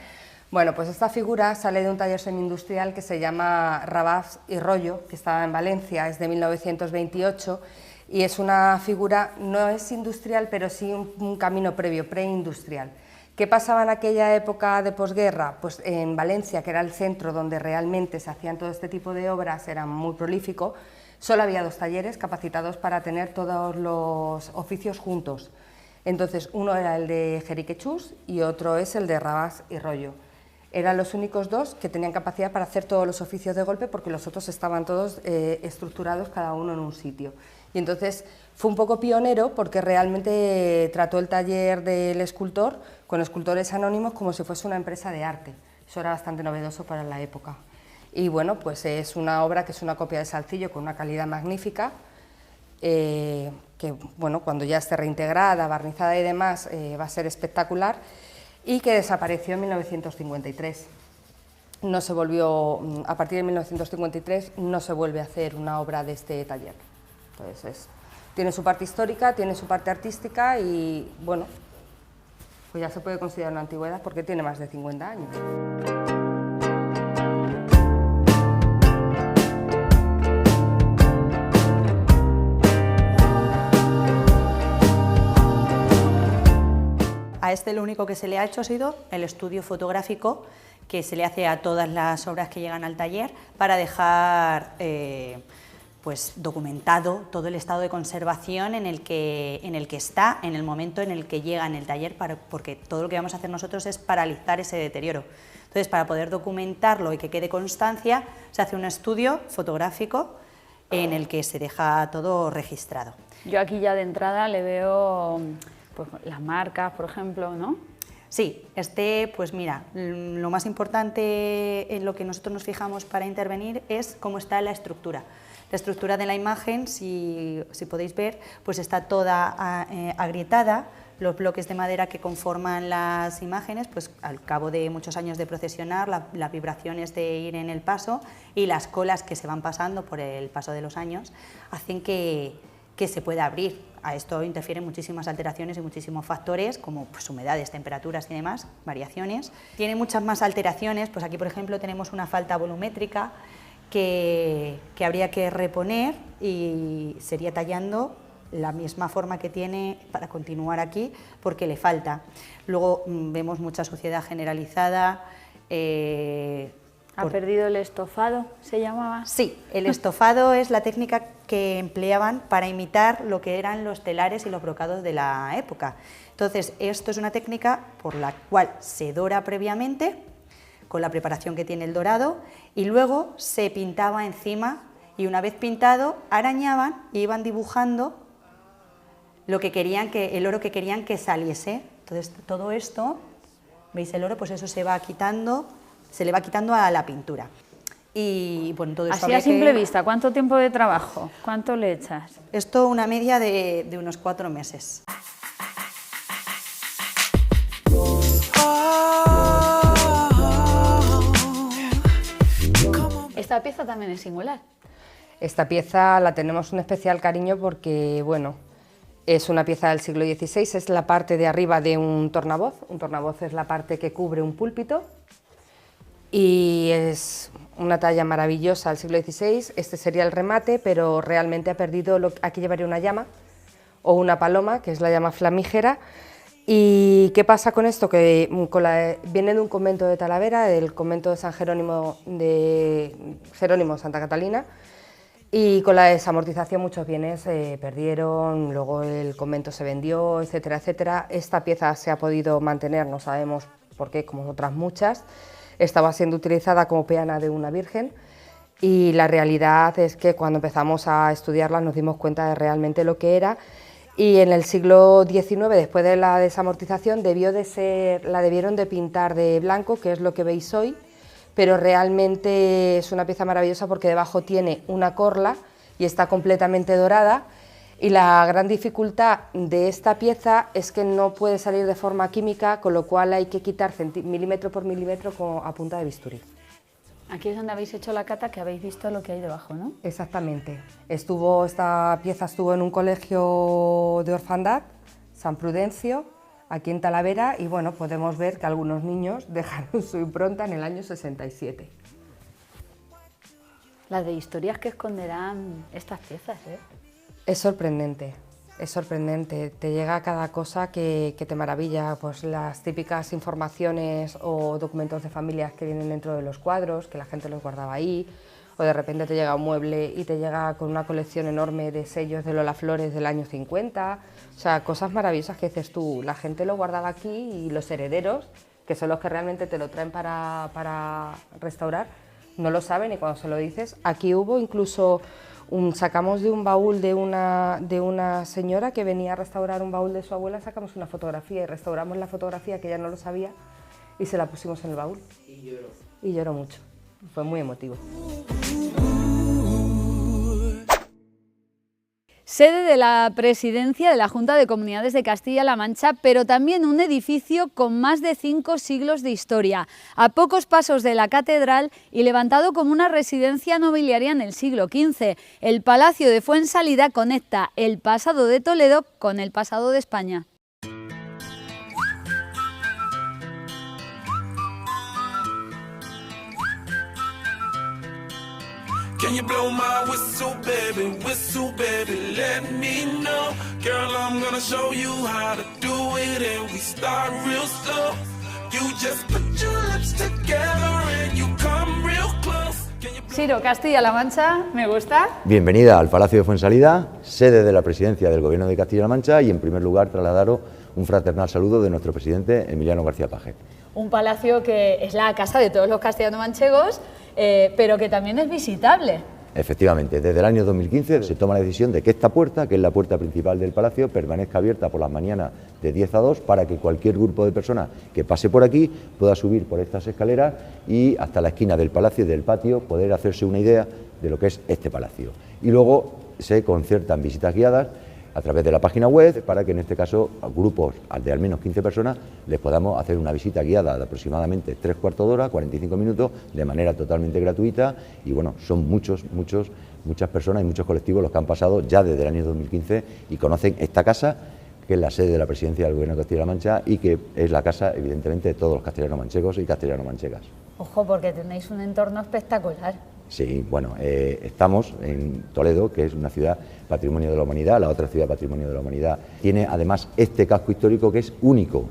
Bueno, pues esta figura sale de un taller semi-industrial que se llama Rabás y Rollo, que está en Valencia, es de 1928 y es una figura, no es industrial, pero sí un camino previo, preindustrial. ¿Qué pasaba en aquella época de posguerra? Pues en Valencia, que era el centro donde realmente se hacían todo este tipo de obras, era muy prolífico, solo había 2 talleres capacitados para tener todos los oficios juntos. Entonces, uno era el de Jeriquechús y otro es el de Rabás y Rollo. Eran los únicos 2 que tenían capacidad para hacer todos los oficios de golpe porque los otros estaban todos estructurados cada uno en un sitio. Y entonces fue un poco pionero porque realmente trató el taller del escultor con escultores anónimos como si fuese una empresa de arte. Eso era bastante novedoso para la época. Y bueno, pues es una obra que es una copia de Salcillo con una calidad magnífica, que bueno, cuando ya esté reintegrada, barnizada y demás, va a ser espectacular, y que desapareció en 1953. No se volvió, a partir de 1953 no se vuelve a hacer una obra de este taller. Entonces tiene su parte histórica, tiene su parte artística y bueno, pues ya se puede considerar una antigüedad porque tiene más de 50 años. A este lo único que se le ha hecho ha sido el estudio fotográfico que se le hace a todas las obras que llegan al taller para dejar pues documentado todo el estado de conservación en el que está en el momento en el que llega en el taller, porque todo lo que vamos a hacer nosotros es paralizar ese deterioro. Entonces, para poder documentarlo y que quede constancia, se hace un estudio fotográfico en el que se deja todo registrado. Yo aquí ya de entrada le veo pues, las marcas, por ejemplo, ¿no? Sí, pues mira, lo más importante en lo que nosotros nos fijamos para intervenir es cómo está la estructura. La estructura de la imagen, si podéis ver, pues está toda agrietada. Los bloques de madera que conforman las imágenes, pues al cabo de muchos años de procesionar, las vibraciones de ir en el paso y las colas que se van pasando por el paso de los años hacen que se pueda abrir. A esto interfieren muchísimas alteraciones y muchísimos factores, como pues, humedades, temperaturas y demás, variaciones. Tiene muchas más alteraciones, pues aquí por ejemplo tenemos una falta volumétrica que habría que reponer y sería tallando la misma forma que tiene para continuar aquí porque le falta. Luego vemos mucha suciedad generalizada. ¿Ha perdido el estofado, se llamaba? Sí, el estofado es la técnica que empleaban para imitar lo que eran los telares y los brocados de la época. Entonces, esto es una técnica por la cual se dora previamente, con la preparación que tiene el dorado, y luego se pintaba encima, y una vez pintado, arañaban y iban dibujando lo que querían el oro que querían que saliese. Entonces, todo esto, ¿veis el oro? Pues eso se va quitando, se le va quitando a la pintura. Y bueno, todo esto así a simple vista, ¿cuánto tiempo de trabajo? ¿Cuánto le echas? Esto una media de unos 4 meses. Esta pieza también es singular. Esta pieza la tenemos un especial cariño porque, bueno, es una pieza del siglo XVI, es la parte de arriba de un tornavoz. Un tornavoz es la parte que cubre un púlpito y es una talla maravillosa del siglo XVI. Este sería el remate, pero realmente ha perdido, aquí llevaría una llama o una paloma, que es la llama flamígera. ¿Y qué pasa con esto? Que viene de un convento de Talavera, del convento de San Jerónimo, Santa Catalina, Y con la desamortización muchos bienes se perdieron, luego el convento se vendió, etcétera, etcétera. Esta pieza se ha podido mantener, no sabemos por qué, como otras muchas. Estaba siendo utilizada como peana de una virgen y la realidad es que cuando empezamos a estudiarla nos dimos cuenta de realmente lo que era. Y en el siglo XIX, después de la desamortización, la debieron de pintar de blanco, que es lo que veis hoy, pero realmente es una pieza maravillosa porque debajo tiene una corla y está completamente dorada, y la gran dificultad de esta pieza es que no puede salir de forma química, con lo cual hay que quitar milímetro por milímetro a punta de bisturí. Aquí es donde habéis hecho la cata, que habéis visto lo que hay debajo, ¿no? Exactamente. Esta pieza estuvo en un colegio de orfandad, San Prudencio, aquí en Talavera, y bueno, podemos ver que algunos niños dejaron su impronta en el año 67. Las de historias que esconderán estas piezas, ¿eh? Es sorprendente, te llega cada cosa que te maravilla, pues las típicas informaciones o documentos de familias que vienen dentro de los cuadros, que la gente los guardaba ahí, o de repente te llega un mueble y te llega con una colección enorme de sellos de Lola Flores del año 50, o sea, cosas maravillosas que dices tú, la gente lo guardaba aquí y los herederos, que son los que realmente te lo traen para restaurar, no lo saben, y cuando se lo dices, aquí hubo incluso... sacamos de un baúl de una señora que venía a restaurar un baúl de su abuela, sacamos una fotografía y restauramos la fotografía, que ella no lo sabía, y se la pusimos en el baúl. Y lloró mucho, fue muy emotivo. Sede de la presidencia de la Junta de Comunidades de Castilla-La Mancha, pero también un edificio con más de 5 siglos de historia, a pocos pasos de la catedral y levantado como una residencia nobiliaria en el siglo XV. El Palacio de Fuensalida conecta el pasado de Toledo con el pasado de España. Can you blow my whistle, baby, let me know. Girl, I'm gonna show you how to do it, and we start real slow. You just put your lips together and you come real close. Siro, Castilla-La Mancha, me gusta. Bienvenida al Palacio de Fuensalida, sede de la presidencia del Gobierno de Castilla-La Mancha, y en primer lugar trasladaros un fraternal saludo de nuestro presidente Emiliano García Paje. Un palacio que es la casa de todos los castellano-manchegos, pero que también es visitable. Efectivamente, desde el año 2015 se toma la decisión de que esta puerta, que es la puerta principal del palacio, permanezca abierta por las mañanas de 10 a 2 para que cualquier grupo de personas que pase por aquí pueda subir por estas escaleras y hasta la esquina del palacio y del patio poder hacerse una idea de lo que es este palacio. Y luego se concertan visitas guiadas a través de la página web para que en este caso a grupos de al menos 15 personas les podamos hacer una visita guiada de aproximadamente 3/4 de hora, 45 minutos, de manera totalmente gratuita. Y bueno, son muchas personas y muchos colectivos los que han pasado ya desde el año 2015 y conocen esta casa, que es la sede de la presidencia del Gobierno de Castilla-La Mancha y que es la casa evidentemente de todos los castellano-manchegos y castellano-manchegas. Ojo, porque tenéis un entorno espectacular. Sí, bueno, estamos en Toledo, que es una ciudad patrimonio de la humanidad, la otra ciudad patrimonio de la humanidad. Tiene además este casco histórico que es único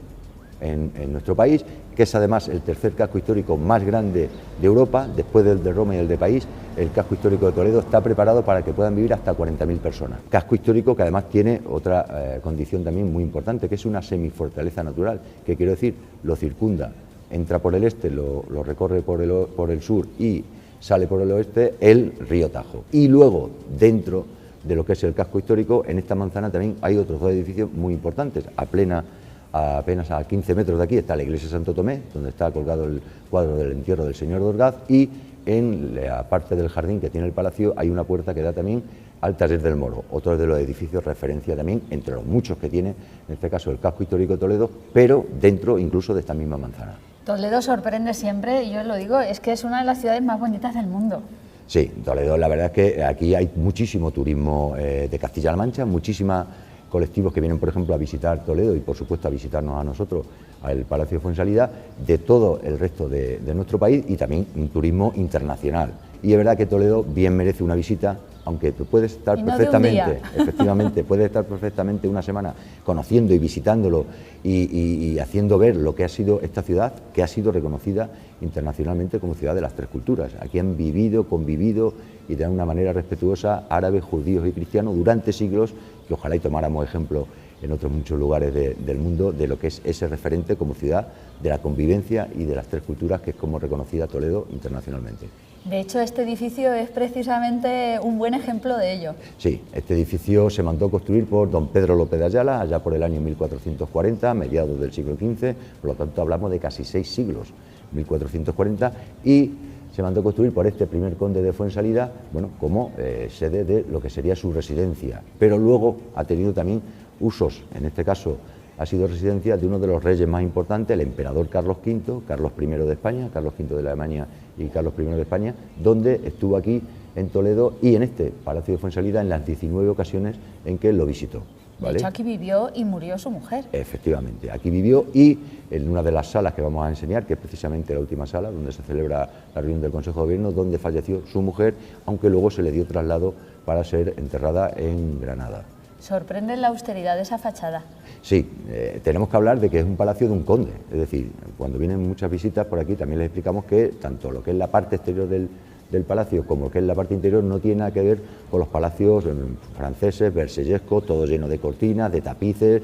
en nuestro país, que es además el tercer casco histórico más grande de Europa, después del de Roma y el de París. El casco histórico de Toledo está preparado para que puedan vivir hasta 40.000 personas. Casco histórico que además tiene otra condición también muy importante, que es una semifortaleza natural, que quiero decir, lo circunda, entra por el este, lo recorre por el sur y sale por el oeste el río Tajo. Y luego, dentro de lo que es el casco histórico, en esta manzana también hay otros 2 edificios muy importantes. Apenas a 15 metros de aquí está la iglesia de Santo Tomé, donde está colgado el cuadro del entierro del señor de Orgaz, y en la parte del jardín que tiene el palacio hay una puerta que da también al taller del Moro, otro de los edificios referencia también, entre los muchos que tiene, en este caso el casco histórico de Toledo, pero dentro incluso de esta misma manzana. Toledo sorprende siempre, y yo os lo digo, es que es una de las ciudades más bonitas del mundo. Sí, Toledo, la verdad es que aquí hay muchísimo turismo de Castilla-La Mancha, muchísimos colectivos que vienen, por ejemplo, a visitar Toledo y, por supuesto, a visitarnos a nosotros, al Palacio de Fuensalida, de todo el resto de nuestro país, y también un turismo internacional. Y es verdad que Toledo bien merece una visita aunque tú puedes estar Y no de un perfectamente, día. efectivamente, puedes estar perfectamente una semana conociendo y visitándolo y haciendo ver lo que ha sido esta ciudad, que ha sido reconocida internacionalmente como ciudad de las tres culturas. Aquí han vivido, convivido y de una manera respetuosa árabes, judíos y cristianos durante siglos, que ojalá y tomáramos ejemplo en otros muchos lugares del mundo de lo que es ese referente como ciudad de la convivencia y de las tres culturas, que es como reconocida Toledo internacionalmente. De hecho, este edificio es precisamente un buen ejemplo de ello. Sí, este edificio se mandó construir por don Pedro López de Ayala, allá por el año 1440, mediados del siglo XV, por lo tanto hablamos de casi 6 siglos, 1440, y se mandó construir por este primer conde de Fuensalida, bueno, como sede de lo que sería su residencia, pero luego ha tenido también usos, en este caso ha sido residencia de uno de los reyes más importantes, el emperador Carlos V, Carlos I de España, Carlos V de Alemania y Carlos I de España, donde estuvo aquí en Toledo y en este Palacio de Fuensalida en las 19 ocasiones en que lo visitó. ¿Vale? De hecho, aquí vivió y murió su mujer. Efectivamente, aquí vivió y en una de las salas que vamos a enseñar, que es precisamente la última sala donde se celebra la reunión del Consejo de Gobierno, donde falleció su mujer, aunque luego se le dio traslado para ser enterrada en Granada. Sorprende la austeridad de esa fachada. Sí, tenemos que hablar de que es un palacio de un conde, es decir, cuando vienen muchas visitas por aquí también les explicamos que tanto lo que es la parte exterior del palacio como lo que es la parte interior no tiene nada que ver con los palacios franceses, versallescos, todo lleno de cortinas, de tapices,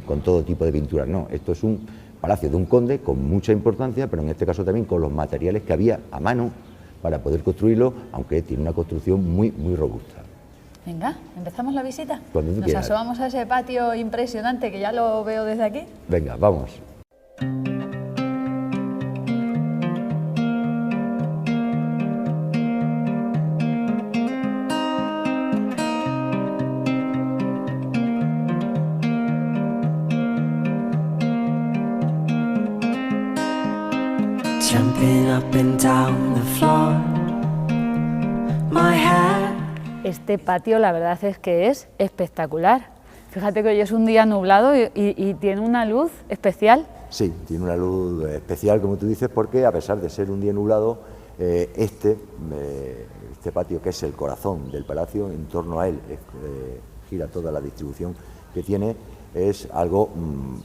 con todo tipo de pinturas. No, esto es un palacio de un conde con mucha importancia, pero en este caso también con los materiales que había a mano para poder construirlo, aunque tiene una construcción muy, muy robusta. Venga, ¿empezamos la visita? Cuando tú Nos quieras. asomamos a ese patio impresionante que ya lo veo desde aquí. Venga, vamos. Jumping up and down the floor. My head. Este patio la verdad es que es espectacular. Fíjate que hoy es un día nublado y tiene una luz especial. Sí, tiene una luz especial, como tú dices, porque a pesar de ser un día nublado, este patio, que es el corazón del palacio, en torno a él gira toda la distribución que tiene, es algo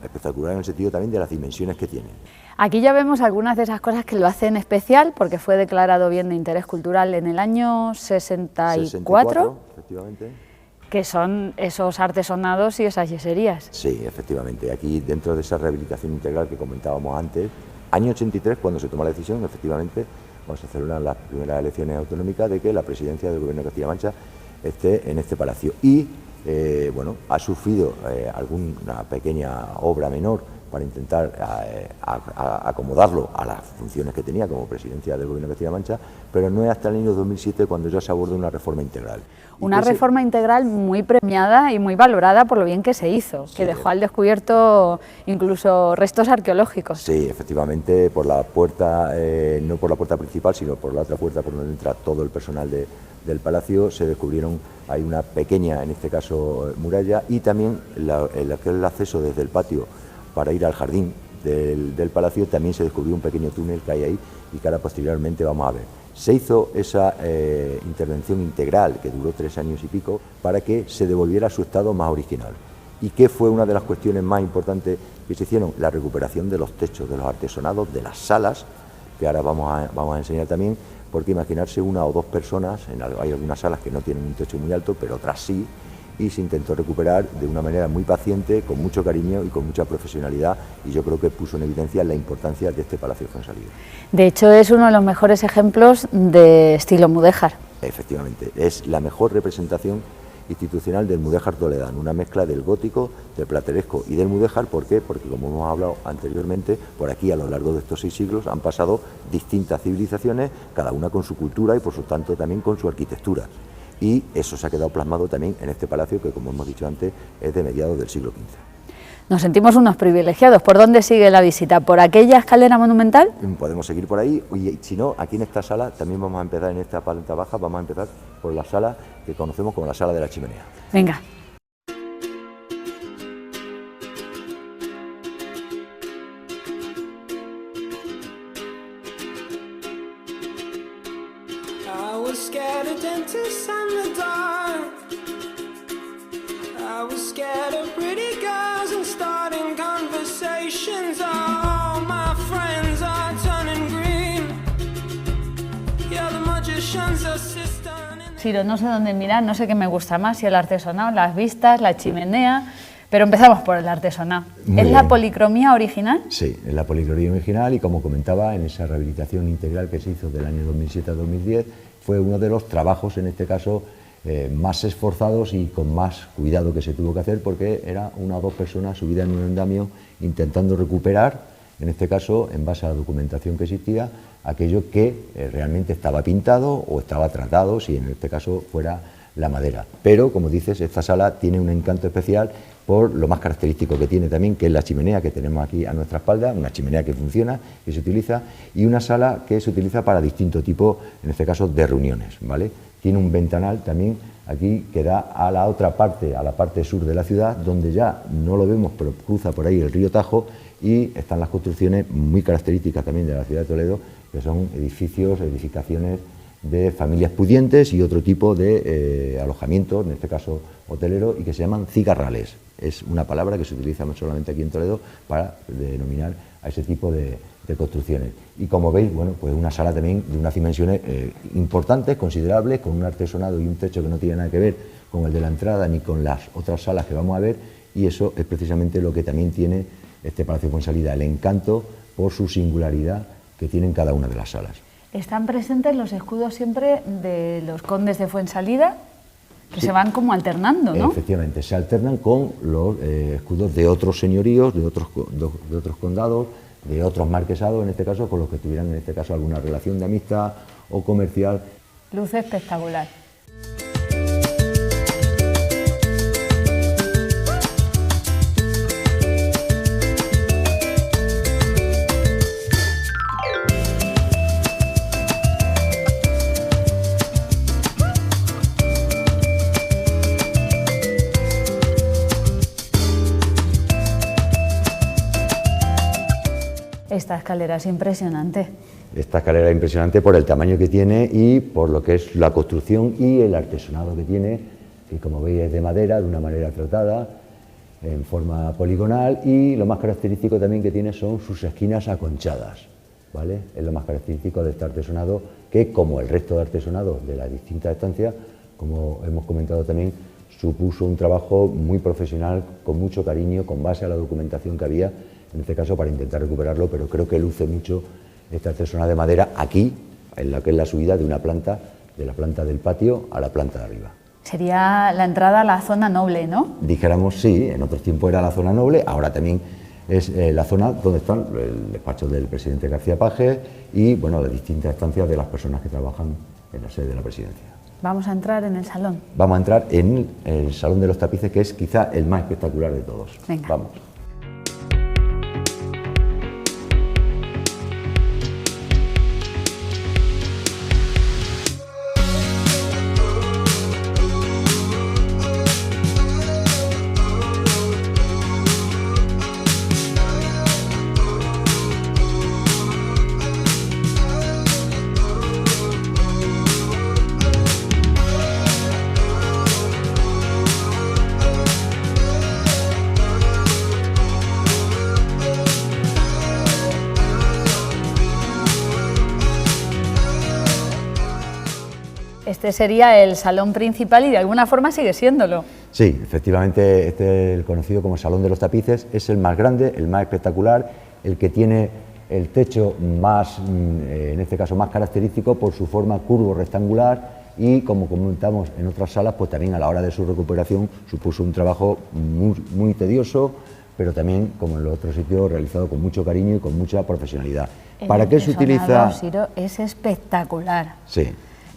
espectacular en el sentido también de las dimensiones que tiene. Aquí ya vemos algunas de esas cosas que lo hacen especial, porque fue declarado bien de interés cultural en el año 64, efectivamente. Que son esos artesonados y esas yeserías. Sí, efectivamente. Aquí, dentro de esa rehabilitación integral que comentábamos antes, año 83, cuando se toma la decisión, efectivamente, cuando se celebran las primeras elecciones autonómicas, de que la presidencia del Gobierno de Castilla-La Mancha esté en este palacio. Y, bueno, ha sufrido alguna pequeña obra menor para intentar acomodarlo a las funciones que tenía como presidencia del Gobierno de Castilla-La Mancha, pero no es hasta el año 2007 cuando ya se aborda una reforma integral. Una reforma integral muy premiada y muy valorada por lo bien que se hizo, que dejó al descubierto incluso restos arqueológicos. Sí, efectivamente, por la puerta, no por la puerta principal, sino por la otra puerta por donde entra todo el personal del palacio, se descubrieron, hay una pequeña, en este caso, muralla, y también el acceso desde el patio para ir al jardín del palacio, también se descubrió un pequeño túnel que hay ahí y que ahora posteriormente vamos a ver. Se hizo esa intervención integral, que duró 3 años y pico, para que se devolviera a su estado más original. ¿Y qué fue una de las cuestiones más importantes que se hicieron? La recuperación de los techos, de los artesonados, de las salas, que ahora vamos a enseñar también, porque imaginarse 1 o 2 personas, hay algunas salas que no tienen un techo muy alto, pero otras sí, y se intentó recuperar de una manera muy paciente, con mucho cariño y con mucha profesionalidad, y yo creo que puso en evidencia la importancia de este Palacio de Fuensalida. De hecho, es uno de los mejores ejemplos de estilo mudéjar. Efectivamente, es la mejor representación institucional del mudéjar toledano, una mezcla del gótico, del plateresco y del mudéjar. ¿Por qué? Porque, como hemos hablado anteriormente, por aquí a lo largo de estos 6 siglos han pasado distintas civilizaciones, cada una con su cultura y por su tanto también con su arquitectura. Y eso se ha quedado plasmado también en este palacio que, como hemos dicho antes, es de mediados del siglo XV. Nos sentimos unos privilegiados. ¿Por dónde sigue la visita? ¿Por aquella escalera monumental? Podemos seguir por ahí, y si no, aquí en esta sala también vamos a empezar, en esta planta baja, vamos a empezar por la sala que conocemos como la sala de la chimenea. Venga. I was scared of dentists and the dark. I was scared of pretty girls and starting conversations. All my friends are turning green. Yeah, the magician's assistant. Ciro, no sé dónde mirar, no sé qué me gusta más, si el artesonado, las vistas, la chimenea, pero empezamos por el artesonado. Muy ¿Es bien. la policromía original? Sí, es la policromía original y como comentaba, en esa rehabilitación integral que se hizo del año 2007 a 2010, fue uno de los trabajos, en este caso, más esforzados y con más cuidado que se tuvo que hacer, porque era una o dos personas subidas en un andamio intentando recuperar, en este caso, en base a la documentación que existía, aquello que realmente estaba pintado o estaba tratado, si en este caso fuera la madera. Pero, como dices, esta sala tiene un encanto especial por lo más característico que tiene también, que es la chimenea que tenemos aquí a nuestra espalda, una chimenea que funciona, que se utiliza, y una sala que se utiliza para distinto tipo, en este caso, de reuniones, ¿vale? Tiene un ventanal también aquí que da a la otra parte, a la parte sur de la ciudad, donde ya no lo vemos, pero cruza por ahí el río Tajo, y están las construcciones muy características también de la ciudad de Toledo, que son edificios, edificaciones de familias pudientes y otro tipo de alojamientos, en este caso hotelero, y que se llaman cigarrales. Es una palabra que se utiliza no solamente aquí en Toledo para denominar a ese tipo de construcciones. Y como veis, bueno, pues una sala también de unas dimensiones importantes, considerables, con un artesonado y un techo que no tiene nada que ver con el de la entrada ni con las otras salas que vamos a ver, y eso es precisamente lo que también tiene este Palacio de Fuensalida, el encanto por su singularidad que tienen cada una de las salas. Están presentes los escudos siempre de los condes de Fuensalida, que Sí. se van como alternando, ¿no? Efectivamente, se alternan con los escudos de otros señoríos, de otros condados, de otros marquesados, en este caso, con los que tuvieran en este caso alguna relación de amistad o comercial. Luce espectacular. Esta escalera es impresionante. Esta escalera es impresionante por el tamaño que tiene y por lo que es la construcción y el artesonado que tiene, que como veis es de madera, de una manera tratada, en forma poligonal, y lo más característico también que tiene son sus esquinas aconchadas, ¿vale? Es lo más característico de este artesonado, que como el resto de artesonados de las distintas estancias, como hemos comentado también, supuso un trabajo muy profesional, con mucho cariño, con base a la documentación que había, en este caso para intentar recuperarlo, pero creo que luce mucho este artesonado de madera aquí, en lo que es la subida de una planta, de la planta del patio a la planta de arriba. Sería la entrada a la zona noble, ¿no? Dijéramos sí, en otros tiempos era la zona noble, ahora también es la zona donde están el despacho del presidente García Paje y bueno, las distintas estancias de las personas que trabajan en la sede de la presidencia. Vamos a entrar en el salón. Vamos a entrar en el Salón de los Tapices, que es quizá el más espectacular de todos. Venga. Vamos. Este sería el salón principal y de alguna forma sigue siéndolo. Sí, efectivamente, este es el conocido como Salón de los Tapices, es el más grande, el más espectacular, el que tiene el techo más, en este caso más característico por su forma curvo rectangular y, como comentamos en otras salas, pues también a la hora de su recuperación supuso un trabajo muy tedioso, pero también, como en los otros sitios, realizado con mucho cariño y con mucha profesionalidad. ¿Para qué se utiliza? Ciro, es espectacular. Sí.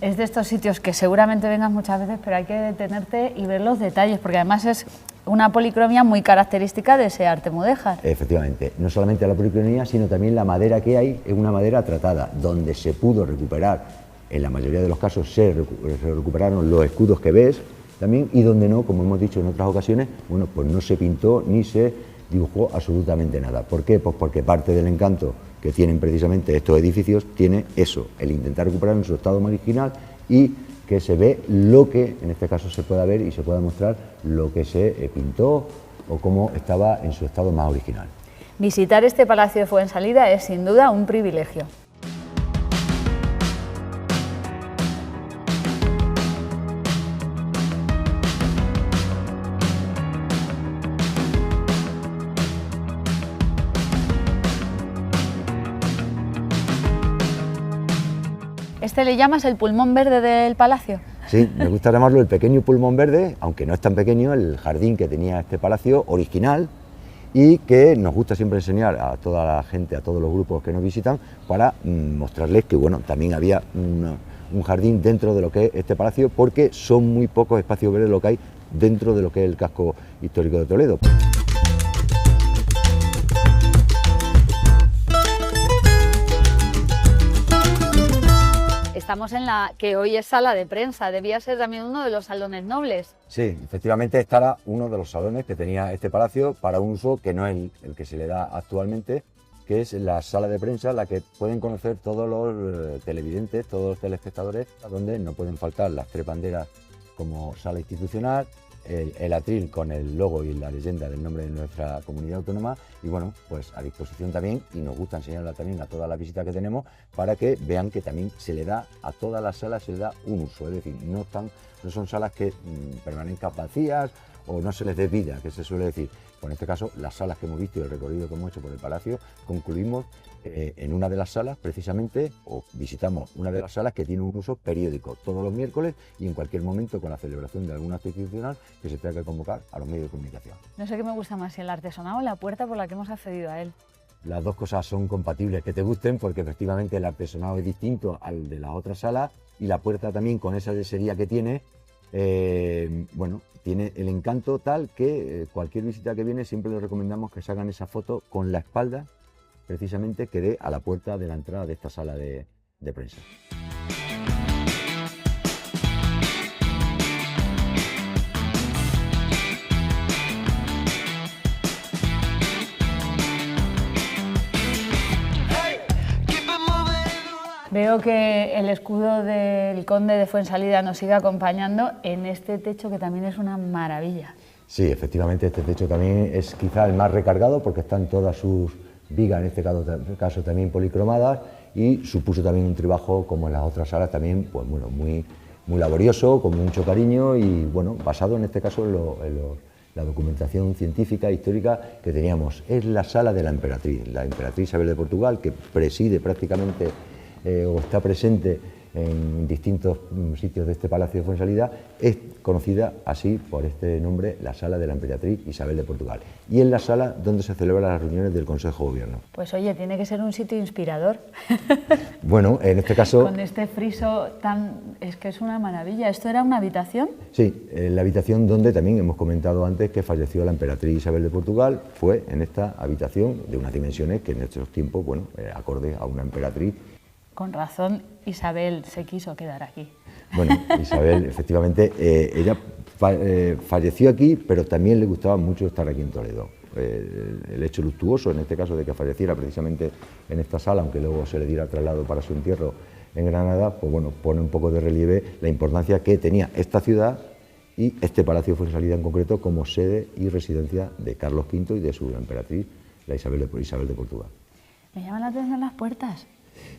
Es de estos sitios que seguramente vengas muchas veces, pero hay que detenerte y ver los detalles, porque además es una policromía muy característica de ese arte mudéjar. Efectivamente, no solamente la policromía, sino también la madera que hay, es una madera tratada, donde se pudo recuperar, en la mayoría de los casos se recuperaron los escudos que ves también, y donde no, como hemos dicho en otras ocasiones, bueno, pues no se pintó ni se dibujó absolutamente nada. ¿Por qué? Pues porque parte del encanto que tienen precisamente estos edificios tiene eso, el intentar recuperar en su estado original y que se ve lo que en este caso se pueda ver y se pueda mostrar lo que se pintó o cómo estaba en su estado más original. Visitar este Palacio de Fuensalida es sin duda un privilegio. ¿Este le llamas el pulmón verde del palacio? Sí, me gusta llamarlo el pequeño pulmón verde, aunque no es tan pequeño, el jardín que tenía este palacio original y que nos gusta siempre enseñar a toda la gente, a todos los grupos que nos visitan, para mostrarles que bueno, también había un jardín dentro de lo que es este palacio, porque son muy pocos espacios verdes lo que hay dentro de lo que es el casco histórico de Toledo. Estamos en la que hoy es sala de prensa, debía ser también uno de los salones nobles. Sí, efectivamente este era uno de los salones que tenía este palacio para un uso que no es el que se le da actualmente, que es la sala de prensa, la que pueden conocer todos los televidentes, todos los telespectadores, donde no pueden faltar las 3 banderas como sala institucional, el atril con el logo y la leyenda del nombre de nuestra comunidad autónoma y bueno, pues a disposición también, y nos gusta enseñarla también a todas las visitas que tenemos para que vean que también se le da a todas las salas, se le da un uso, es decir, no son salas que permanezcan vacías o no se les dé vida, que se suele decir. Pues en este caso, las salas que hemos visto y el recorrido que hemos hecho por el palacio, concluimos en una de las salas precisamente, o visitamos una de las salas que tiene un uso periódico, todos los miércoles y en cualquier momento con la celebración de algún acto institucional que se tenga que convocar a los medios de comunicación. No sé qué me gusta más, si el artesonado o la puerta por la que hemos accedido a él. Las dos cosas son compatibles, que te gusten, porque efectivamente el artesonado es distinto al de las otras salas y la puerta también, con esa yesería que tiene, bueno, tiene el encanto tal que cualquier visita que viene siempre les recomendamos que se hagan esa foto con la espalda precisamente que dé a la puerta de la entrada de esta sala de prensa. Veo que el escudo del conde de Fuensalida nos sigue acompañando en este techo que también es una maravilla. Sí, efectivamente este techo también es quizá el más recargado porque están todas sus vigas, en este caso también policromadas, y supuso también un trabajo como en las otras salas también, pues bueno, muy laborioso, con mucho cariño y bueno, basado en este caso en la documentación científica, histórica que teníamos. Es la sala de la emperatriz Isabel de Portugal, que preside prácticamente o está presente en distintos sitios de este Palacio de Fuensalida, es conocida así por este nombre, la Sala de la Emperatriz Isabel de Portugal. Y es la sala donde se celebran las reuniones del Consejo de Gobierno. Pues oye, tiene que ser un sitio inspirador. Bueno, en este caso... Con este friso tan... es que es una maravilla. ¿Esto era una habitación? Sí, la habitación donde también hemos comentado antes que falleció la Emperatriz Isabel de Portugal, fue en esta habitación de unas dimensiones que en estos tiempos, bueno, acorde a una emperatriz. Con razón, Isabel se quiso quedar aquí. Bueno, Isabel, efectivamente, ella falleció aquí, pero también le gustaba mucho estar aquí en Toledo. El hecho luctuoso, en este caso, de que falleciera precisamente en esta sala, aunque luego se le diera traslado para su entierro en Granada, pues bueno, pone un poco de relieve la importancia que tenía esta ciudad y este Palacio de Fuensalida en concreto como sede y residencia de Carlos V y de su emperatriz, la Isabel de Portugal. Me llaman la atención las puertas.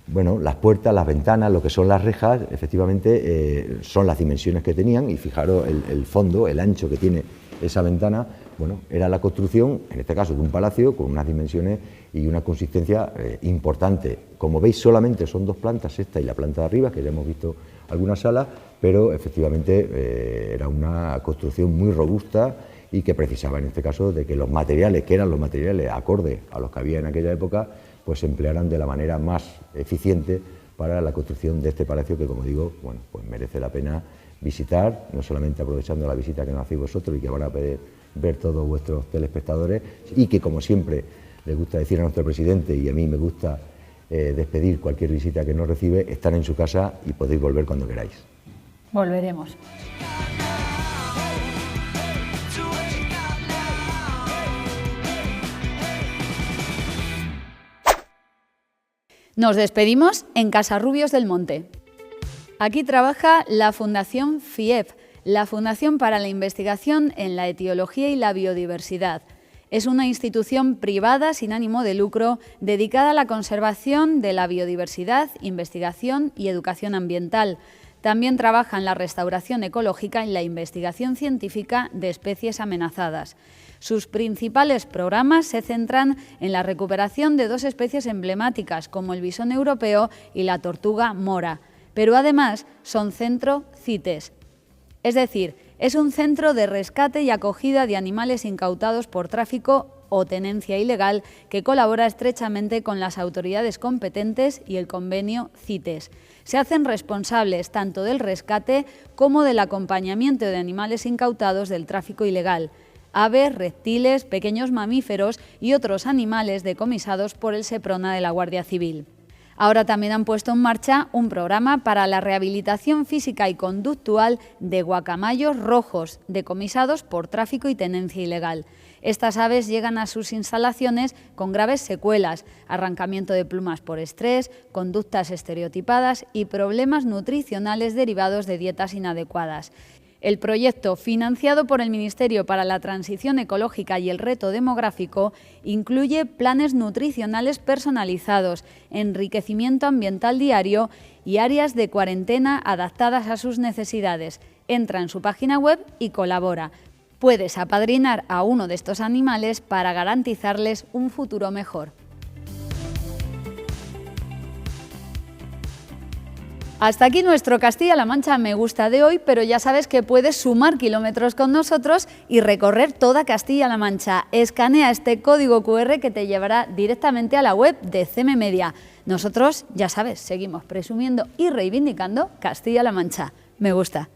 Bueno, las puertas, las ventanas, lo que son las rejas, efectivamente son las dimensiones que tenían y fijaros el fondo, el ancho que tiene esa ventana, bueno, era la construcción, en este caso de un palacio con unas dimensiones y una consistencia importante. Como veis solamente son 2 plantas, esta y la planta de arriba, que ya hemos visto algunas salas, pero efectivamente era una construcción muy robusta y que precisaba en este caso de que los materiales, que eran los materiales acordes a los que había en aquella época, pues se emplearan de la manera más eficiente para la construcción de este palacio que, como digo, bueno, pues merece la pena visitar, no solamente aprovechando la visita que nos hacéis vosotros y que van a poder ver todos vuestros telespectadores y que, como siempre, les gusta decir a nuestro presidente y a mí me gusta despedir cualquier visita que nos recibe, están en su casa y podéis volver cuando queráis. Volveremos. Nos despedimos en Casarrubios del Monte. Aquí trabaja la Fundación FIEP, la Fundación para la Investigación en la Etiología y la Biodiversidad. Es una institución privada sin ánimo de lucro dedicada a la conservación de la biodiversidad, investigación y educación ambiental. También trabaja en la restauración ecológica y la investigación científica de especies amenazadas. Sus principales programas se centran en la recuperación de 2 especies emblemáticas, como el bisón europeo y la tortuga mora, pero además son centro CITES, es decir, es un centro de rescate y acogida de animales incautados por tráfico o tenencia ilegal que colabora estrechamente con las autoridades competentes y el convenio CITES. Se hacen responsables tanto del rescate como del acompañamiento de animales incautados del tráfico ilegal, aves, reptiles, pequeños mamíferos y otros animales decomisados por el SEPRONA de la Guardia Civil. Ahora también han puesto en marcha un programa para la rehabilitación física y conductual de guacamayos rojos decomisados por tráfico y tenencia ilegal. Estas aves llegan a sus instalaciones con graves secuelas, arrancamiento de plumas por estrés, conductas estereotipadas y problemas nutricionales derivados de dietas inadecuadas. El proyecto, financiado por el Ministerio para la Transición Ecológica y el Reto Demográfico, incluye planes nutricionales personalizados, enriquecimiento ambiental diario y áreas de cuarentena adaptadas a sus necesidades. Entra en su página web y colabora. Puedes apadrinar a uno de estos animales para garantizarles un futuro mejor. Hasta aquí nuestro Castilla-La Mancha Me Gusta de hoy, pero ya sabes que puedes sumar kilómetros con nosotros y recorrer toda Castilla-La Mancha. Escanea este código QR que te llevará directamente a la web de CM Media. Nosotros, ya sabes, seguimos presumiendo y reivindicando Castilla-La Mancha. Me gusta.